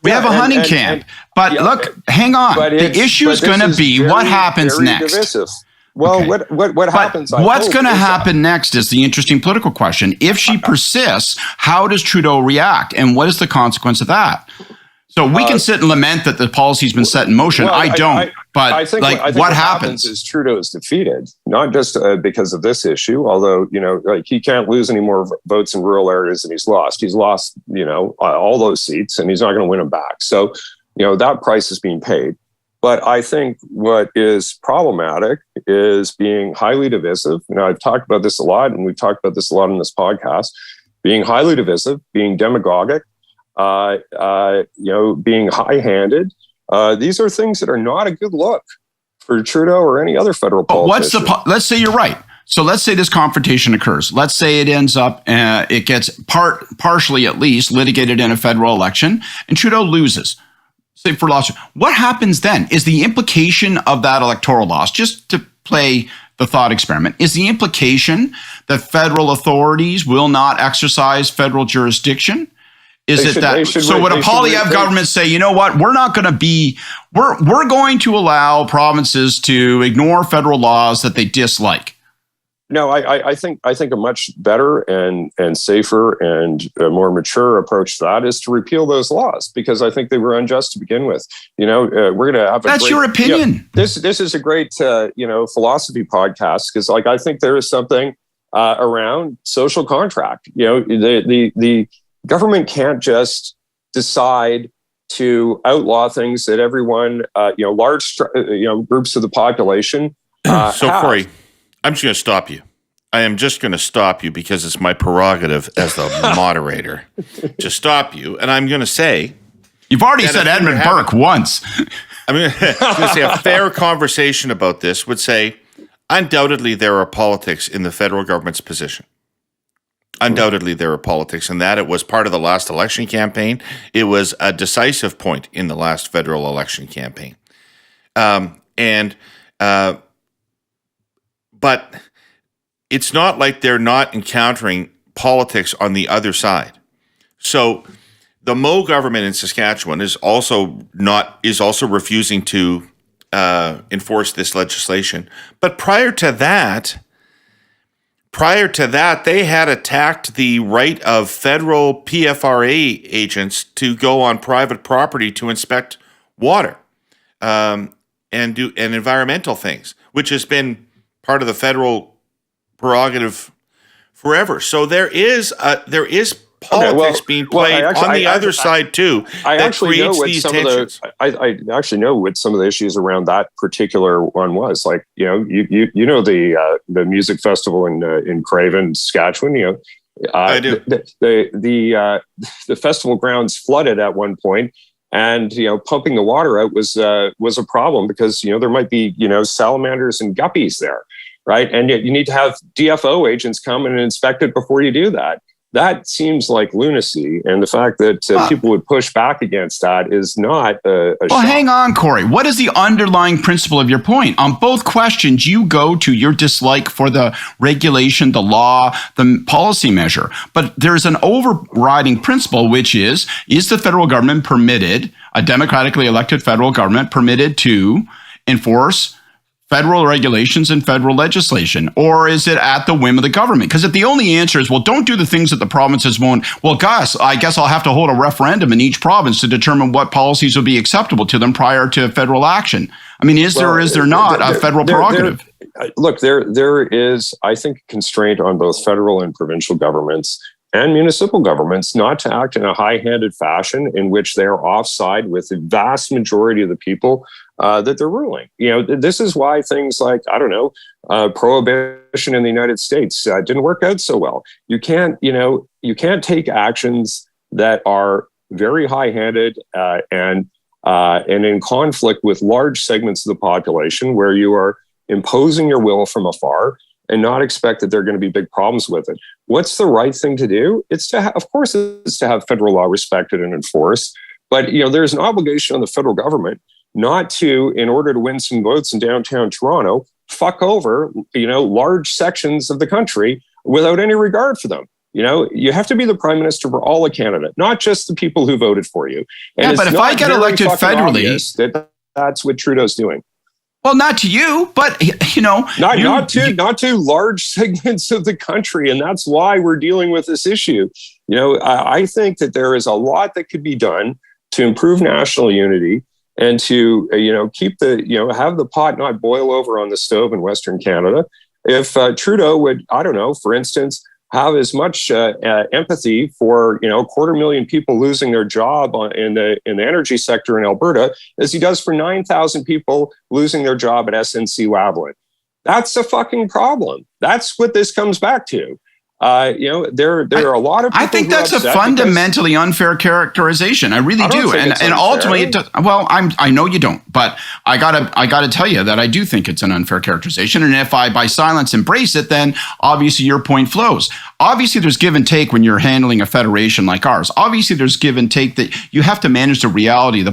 hunting camp. But look, hang on. The issue is going to be what happens next. Divisive. Well, okay. What happens? What's going to happen next is the interesting political question. If she persists, how does Trudeau react, and what is the consequence of that? So we can sit and lament that the policy's been set in motion. Well, I think what happens is Trudeau is defeated, not just because of this issue, although, he can't lose any more votes in rural areas than he's lost. He's lost, all those seats, and he's not going to win them back. So, that price is being paid. But I think what is problematic is being highly divisive. I've talked about this a lot, and we've talked about this a lot in this podcast, being highly divisive, being demagogic, being high-handed. These are things that are not a good look for Trudeau or any other federal politician. Let's say you're right. So let's say this confrontation occurs. Let's say it ends up, it gets partially at least litigated in a federal election, and Trudeau loses. Say for loss. What happens then? Is the implication of that electoral loss, just to play the thought experiment, is the implication that federal authorities will not exercise federal jurisdiction? Would a Poilievre government say, you know what, we're going to allow provinces to ignore federal laws that they dislike? No, I think a much better and safer and more mature approach to that is to repeal those laws, because I think they were unjust to begin with. We're going to have that's your opinion. This is a great philosophy podcast, because I think there is something around social contract. The government can't just decide to outlaw things that everyone, large groups of the population. So Kory, I'm just going to stop you. I am just going to stop you because it's my prerogative as the moderator to stop you. And I'm going to say... You've already said Edmund Burke once. I'm going to say a fair conversation about this would say, undoubtedly there are politics in the federal government's position. Undoubtedly there are politics in that. It was part of the last election campaign. It was a decisive point in the last federal election campaign. But it's not like they're not encountering politics on the other side. So the Moe government in Saskatchewan is also refusing to enforce this legislation. But prior to that, they had attacked the right of federal PFRA agents to go on private property to inspect water and environmental things, which has been part of the federal prerogative forever. So there is politics being played on the other side too. I actually know what tensions. some of the issues around that particular one was. Like, you know the music festival in Craven, Saskatchewan. I do. The festival grounds flooded at one point, and pumping the water out was a problem because there might be salamanders and guppies there, right? And yet you need to have DFO agents come and inspect it before you do that. That seems like lunacy, and the fact that people would push back against that is not a Well, hang on, Kory. What is the underlying principle of your point? On both questions, you go to your dislike for the regulation, the law, the policy measure. But there's an overriding principle, which is the federal government permitted, a democratically elected federal government permitted to enforce federal regulations and federal legislation, or is it at the whim of the government? Because if the only answer is, well, don't do the things that the provinces won't, well, Gus, I guess I'll have to hold a referendum in each province to determine what policies will be acceptable to them prior to federal action. I mean, is there not a federal prerogative? Look, there is, I think, constraint on both federal and provincial governments and municipal governments not to act in a high-handed fashion in which they are offside with the vast majority of the people that they're ruling. This is why things like, prohibition in the United States didn't work out so well. You can't take actions that are very high-handed and in conflict with large segments of the population where you are imposing your will from afar and not expect that there are going to be big problems with it. What's the right thing to do? Of course, it's to have federal law respected and enforced. But there's an obligation on the federal government not to, in order to win some votes in downtown Toronto, fuck over large sections of the country without any regard for them. You have to be the prime minister for all of Canada, not just the people who voted for you. And but if I get elected federally, that's what Trudeau's doing. Well, not to you, but not to large segments of the country, and that's why we're dealing with this issue. I think that there is a lot that could be done to improve national unity and to keep have the pot not boil over on the stove in Western Canada. If Trudeau would, for instance, have as much empathy for 250,000 people losing their job in the energy sector in Alberta as he does for 9,000 people losing their job at SNC-Lavalin. That's a fucking problem. That's what this comes back to. There are a lot of people. I think that's a fundamentally unfair characterization. I really do. And ultimately, I know you don't, but I gotta tell you that I do think it's an unfair characterization. And if I by silence embrace it, then obviously your point flows. Obviously, there's give and take when you're handling a federation like ours. Obviously, there's give and take that you have to manage the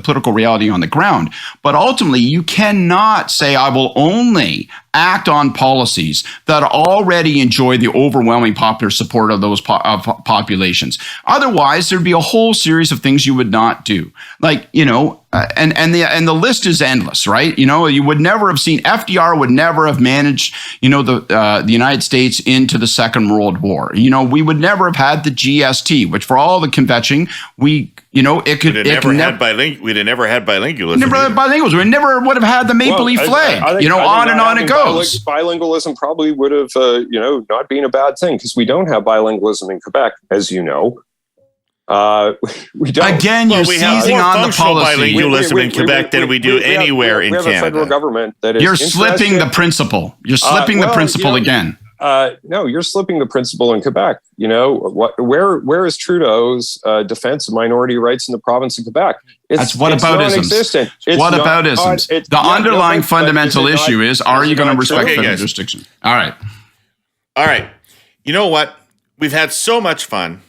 political reality on the ground. But ultimately, you cannot say, I will only act on policies that already enjoy the overwhelming popular support of those populations. Otherwise, there'd be a whole series of things you would not do. Like, and the list is endless, right? You would never have seen, FDR would never have managed, the United States into the Second World War. We would never have had the GST, which for all the kvetching, we'd have never had bilingualism. We never would have had the maple leaf flag. On and on it goes. Bilingualism probably would have, not been a bad thing because we don't have bilingualism in Quebec, as you know. We don't. Again, you're seizing on the policy. Bilingualism in Quebec than we do anywhere in Canada. We have a federal government that is. You're slipping the principle. You're slipping the principle again. No, you're slipping the principle in Quebec. You know, where is Trudeau's defense of minority rights in the province of Quebec? That's whataboutism. Whataboutism. The underlying fundamental issue is, are you going to respect federal jurisdiction? All right. You know what? We've had so much fun.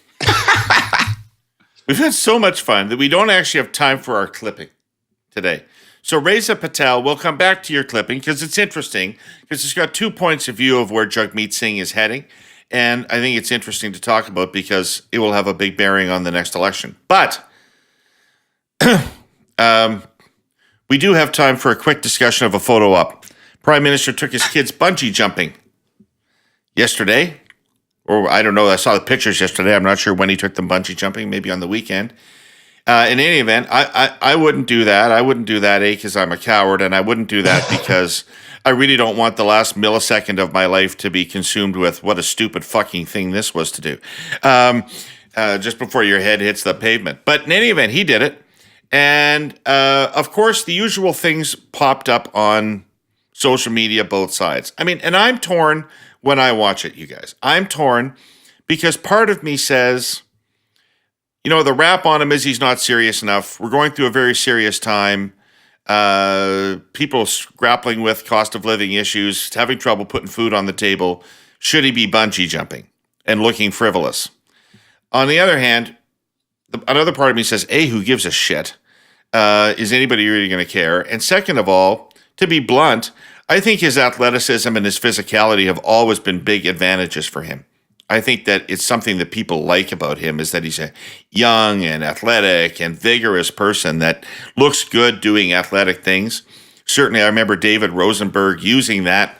We've had so much fun that we don't actually have time for our clipping today. So Reza Patel, we'll come back to your clipping because it's interesting because it's got 2 points of view of where Jagmeet Singh is heading. And I think it's interesting to talk about because it will have a big bearing on the next election. But we do have time for a quick discussion of a photo op. Prime Minister took his kids bungee jumping yesterday. Or I don't know, I saw the pictures yesterday. I'm not sure when he took them bungee jumping, maybe on the weekend. In any event, I wouldn't do that. I wouldn't do that, because I'm a coward, and I wouldn't do that because I really don't want the last millisecond of my life to be consumed with what a stupid fucking thing this was to do, just before your head hits the pavement. But in any event, he did it. And, of course, the usual things popped up on social media, both sides. I mean, and I'm torn when I watch it, you guys. I'm torn because part of me says, you know, the rap on him is he's not serious enough. We're going through a very serious time. People grappling with cost of living issues, having trouble putting food on the table. Should he be bungee jumping and looking frivolous? On the other hand, another part of me says, A, who gives a shit? Is anybody really going to care? And second of all, to be blunt, I think his athleticism and his physicality have always been big advantages for him. I think that it's something that people like about him is that he's a young and athletic and vigorous person that looks good doing athletic things. Certainly, I remember David Rosenberg using that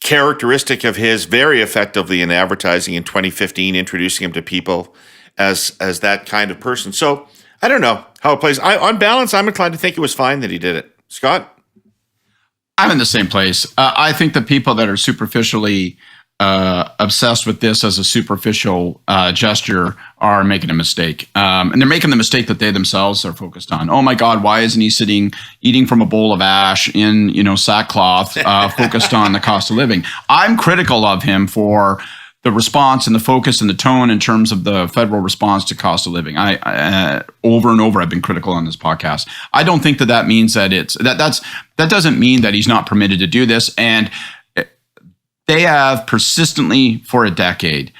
characteristic of his very effectively in advertising in 2015, introducing him to people as that kind of person. So I don't know how it plays. On balance, I'm inclined to think it was fine that he did it. Scott? I'm in the same place. I think the people that are superficially obsessed with this as a superficial gesture are making a mistake. And they're making the mistake that they themselves are focused on. Oh my God, why isn't he eating from a bowl of ash in, sackcloth, focused on the cost of living? I'm critical of him for the response and the focus and the tone in terms of the federal response to cost of living. I over and over, I've been critical on this podcast. I don't think that means that that doesn't mean that he's not permitted to do this. And they have persistently for a decade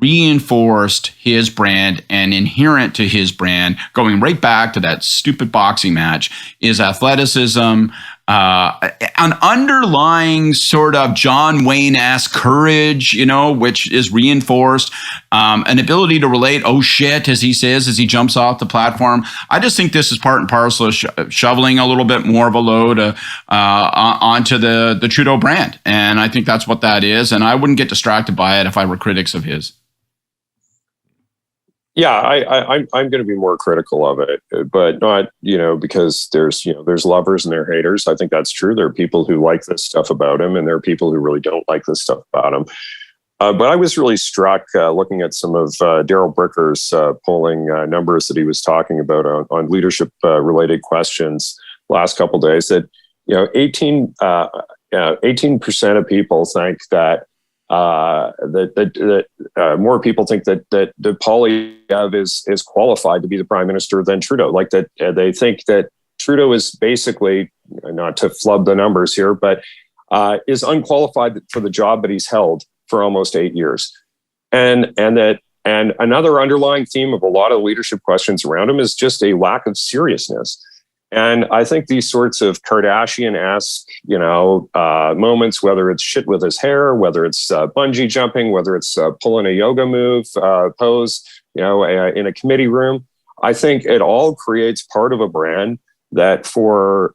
reinforced his brand, and inherent to his brand, going right back to that stupid boxing match, is athleticism, an underlying sort of John Wayne-esque courage, which is reinforced, an ability to relate, oh shit, as he says, as he jumps off the platform. I just think this is part and parcel of shoveling a little bit more of a load onto the Trudeau brand. And I think that's what that is. And I wouldn't get distracted by it if I were critics of his. Yeah, I'm going to be more critical of it, but not, because there's lovers and there are haters. I think that's true. There are people who like this stuff about him, and there are people who really don't like this stuff about him. But I was really struck looking at some of Daryl Bricker's polling numbers that he was talking about on leadership related questions last couple of days. That 18% of people think that. More people think that Poilievre is qualified to be the prime minister than Trudeau. Like that, they think that Trudeau is basically, not to flub the numbers here, but is unqualified for the job that he's held for almost 8 years. And another underlying theme of a lot of leadership questions around him is just a lack of seriousness. And I think these sorts of Kardashian-esque, moments, whether it's shit with his hair, whether it's bungee jumping, whether it's pulling a yoga move pose, in a committee room, I think it all creates part of a brand that for,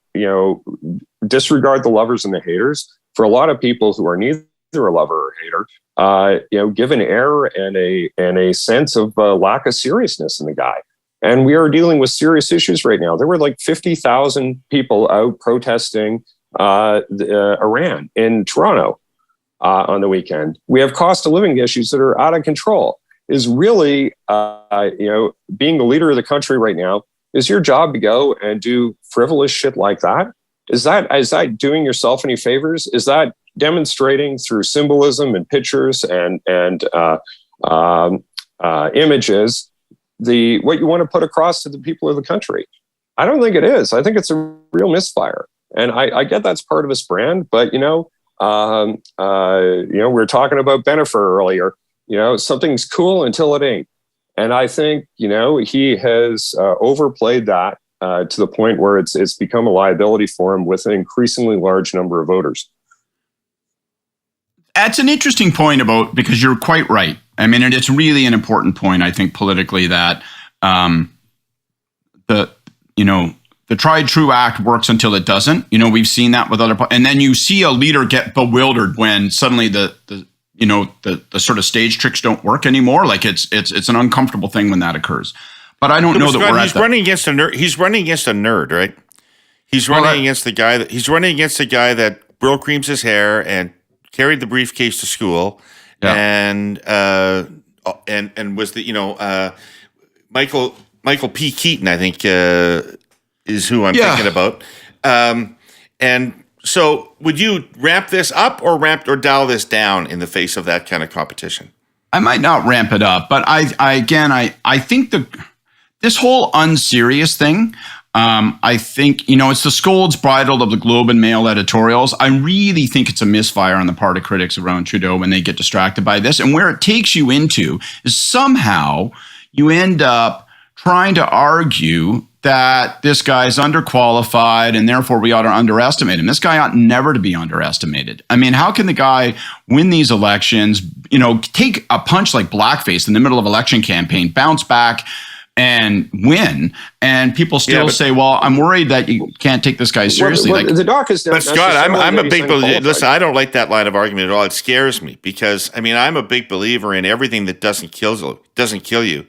disregard the lovers and the haters, for a lot of people who are neither a lover or hater, give an air and a sense of lack of seriousness in the guy. And we are dealing with serious issues right now. There were like 50,000 people out protesting Iran in Toronto on the weekend. We have cost of living issues that are out of control. Is really, being the leader of the country right now, is your job to go and do frivolous shit like that? Is that doing yourself any favors? Is that demonstrating through symbolism and pictures and images what you want to put across to the people of the country. I don't think it is. I think it's a real misfire. And I get that's part of his brand, but we were talking about Bennifer earlier. Something's cool until it ain't. And I think, he has overplayed that to the point where it's become a liability for him with an increasingly large number of voters. That's an interesting point because you're quite right. I mean, and it's really an important point, I think, politically, that the tried true act works until it doesn't. We've seen that with other, and then you see a leader get bewildered when suddenly the sort of stage tricks don't work anymore. Like it's an uncomfortable thing when that occurs. But I don't know that we're he's running against a nerd. He's running against a nerd, right? He's running against the guy that Brill creams his hair and carried the briefcase to school, and was the Michael P. Keaton, I think, is who I'm thinking about. And so, would you ramp this up or dial this down in the face of that kind of competition? I might not ramp it up, but I think this whole unserious thing. I think, it's the scold's bridle of the Globe and Mail editorials. I really think it's a misfire on the part of critics around Trudeau when they get distracted by this. And where it takes you into is somehow you end up trying to argue that this guy's underqualified and therefore we ought to underestimate him. This guy ought never to be underestimated. I mean, how can the guy win these elections, take a punch like blackface in the middle of election campaign, bounce back and win, and people still say, well, I'm worried that you can't take this guy seriously. The doc is not. But Scott, I'm a big believer. Listen, I don't like that line of argument at all. It scares me because, I'm a big believer in everything that doesn't kill you,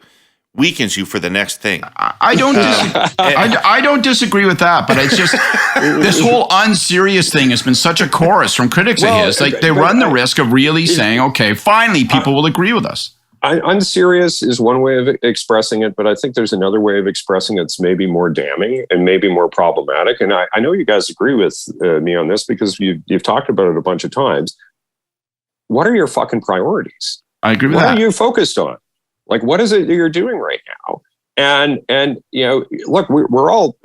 weakens you for the next thing. I don't disagree with that, but it's just this whole unserious thing has been such a chorus from critics of his. Like they run the risk of really saying, okay, finally people will agree with us. Unserious is one way of expressing it, but I think there's another way of expressing it that's maybe more damning and maybe more problematic. And I know you guys agree with me on this because you've talked about it a bunch of times. What are your fucking priorities? I agree with that. What are you focused on? Like, what is it that you're doing right now? And look, we're all,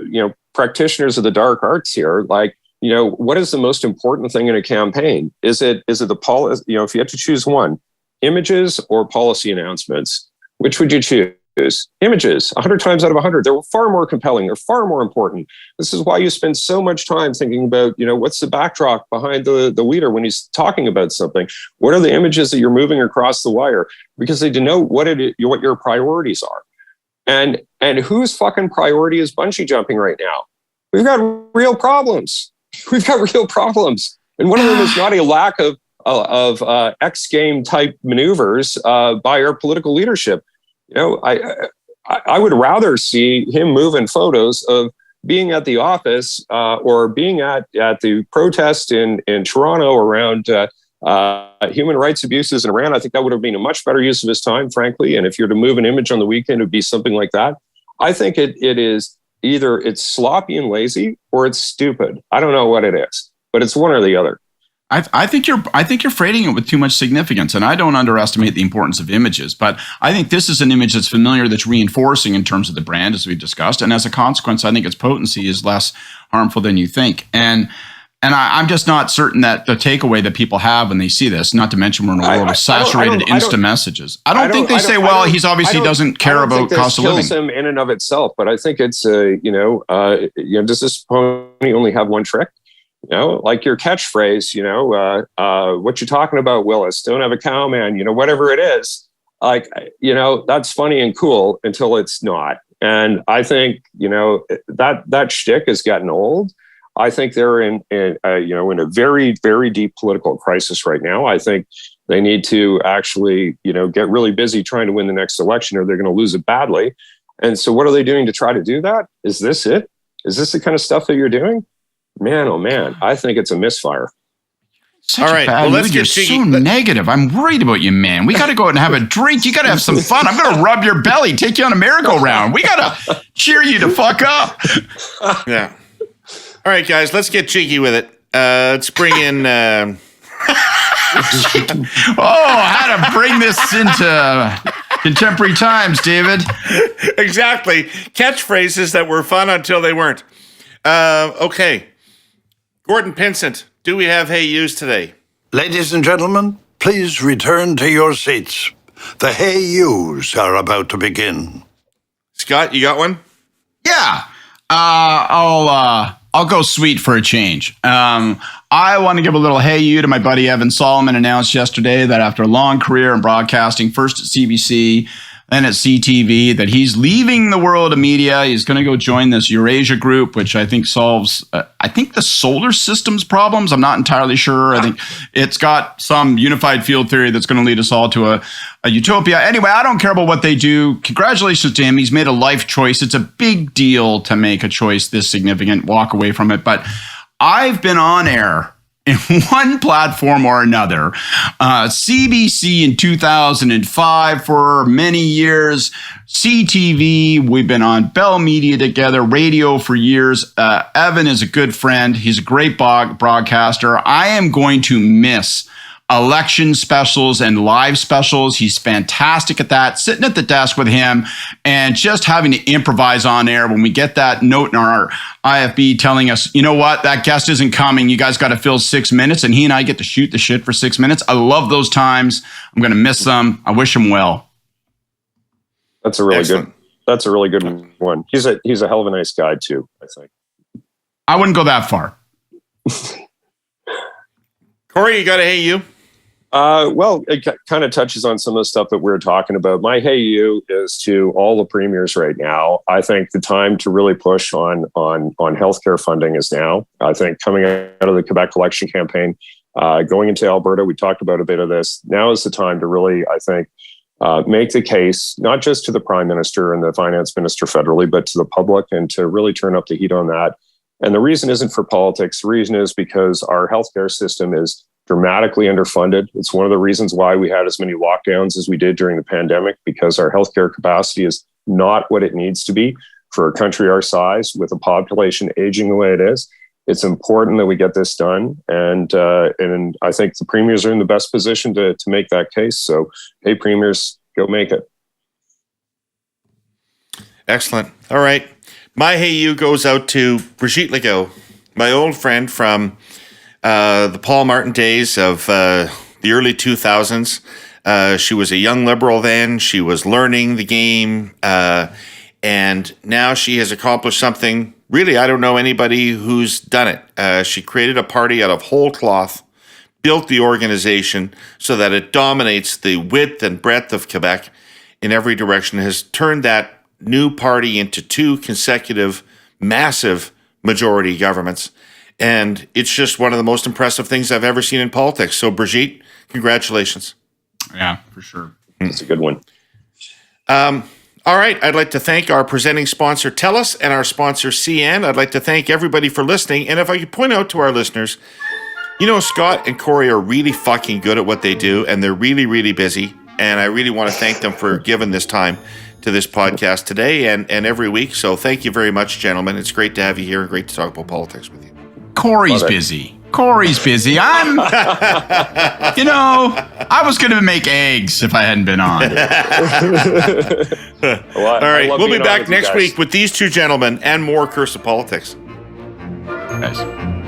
practitioners of the dark arts here. Like, what is the most important thing in a campaign? Is it the policy? If you had to choose one, images or policy announcements, which would you choose? Images, 100 times out of 100. They're far more compelling. They're far more important. This is why you spend so much time thinking about, what's the backdrop behind the leader when he's talking about something? What are the images that you're moving across the wire? Because they denote what your priorities are. And whose fucking priority is bungee jumping right now? We've got real problems. And one of them is not a lack of X game type maneuvers by our political leadership. I would rather see him moving photos of being at the office or being at the protest in Toronto around human rights abuses in Iran. I think that would have been a much better use of his time, frankly. And if you're to move an image on the weekend, it would be something like that. I think it is either it's sloppy and lazy or it's stupid. I don't know what it is, but it's one or the other. I think you're freighting it with too much significance, and I don't underestimate the importance of images. But I think this is an image that's familiar, that's reinforcing in terms of the brand, as we discussed, and as a consequence, I think its potency is less harmful than you think. And I'm just not certain that the takeaway that people have when they see this, not to mention we're in a world of saturated instant messages. I don't think they say, well, he's obviously doesn't care about cost of living. Kills him in and of itself, but I think it's does this pony only have one trick? Like your catchphrase, what you talking about, Willis? Don't have a cow, man. Whatever it is, like, that's funny and cool until it's not. And I think, that shtick has gotten old. I think they're in a very, very deep political crisis right now. I think they need to actually, get really busy trying to win the next election or they're going to lose it badly. And so what are they doing to try to do that? Is this it? Is this the kind of stuff that you're doing? Man, oh man, I think it's a misfire. All right, well, let's get so negative. I'm worried about you, man. We got to go out and have a drink. You got to have some fun. I'm going to rub your belly, take you on a merry-go-round. We got to cheer you to fuck up. Yeah. All right, guys, let's get cheeky with it. Let's bring in how to bring this into contemporary times, David. Exactly. Catchphrases that were fun until they weren't. Okay. Gordon Pinsent, do we have Hey Yous today? Ladies and gentlemen, please return to your seats. The Hey Yous are about to begin. Scott, you got one? Yeah. I'll go sweet for a change. I want to give a little hey you to my buddy Evan Solomon. Announced yesterday that after a long career in broadcasting, first at CBC, then at CTV, that he's leaving the world of media. He's going to go join this Eurasia group, which I think solves, I think the solar system's problems. I'm not entirely sure. I think it's got some unified field theory that's going to lead us all to a utopia. Anyway, I don't care about what they do. Congratulations to him. He's made a life choice. It's a big deal to make a choice this significant, walk away from it. But I've been on air in one platform or another. CBC in 2005 for many years. CTV, we've been on Bell Media together, radio for years. Evan is a good friend. He's a great broadcaster. I am going to miss election specials and live specials. He's fantastic at that. Sitting at the desk with him and just having to improvise on air when we get that note in our IFB telling us, you know what, that guest isn't coming. You guys got to fill 6 minutes. And he and I get to shoot the shit for 6 minutes. I love those times. I'm going to miss them. I wish him well. That's a really Excellent. good. That's a really good one. He's a hell of a nice guy too, I think. I wouldn't go that far. Kory, you got a Hey You? Well, it kind of touches on some of the stuff that we're talking about. My hey you is to all the premiers right now. I think the time to really push on healthcare funding is now. I think coming out of the Quebec election campaign, going into Alberta, we talked about a bit of this. Now is the time to really, I think, make the case, not just to the Prime Minister and the Finance Minister federally, but to the public, and to really turn up the heat on that. And the reason isn't for politics. The reason is because our healthcare system is dramatically underfunded. It's one of the reasons why we had as many lockdowns as we did during the pandemic, because our healthcare capacity is not what it needs to be for a country our size with a population aging the way it is. It's important that we get this done. And I think the premiers are in the best position to make that case. So, hey, premiers, go make it. Excellent. All right. My Hey You goes out to Brigitte Legault, my old friend from the Paul Martin days of the early 2000s. She was a young liberal then. She was learning the game. And now she has accomplished something. Really, I don't know anybody who's done it. She created a party out of whole cloth, built the organization so that it dominates the width and breadth of Quebec in every direction, has turned that new party into 2 consecutive massive majority governments. And it's just one of the most impressive things I've ever seen in politics. So, Brigitte, congratulations. Yeah, for sure. That's a good one. All right. I'd like to thank our presenting sponsor, TELUS, and our sponsor, CN. I'd like to thank everybody for listening. And if I could point out to our listeners, you know, Scott and Kory are really fucking good at what they do, and they're really, really busy. And I really want to thank them for giving this time to this podcast today and every week. So thank you very much, gentlemen. It's great to have you here and great to talk about politics with you. Kory's busy. Kory's busy. I'm, you know, I was going to make eggs if I hadn't been on. Well, All right. We'll be back with you next guys. week with these 2 gentlemen and more Curse of Politics. Nice.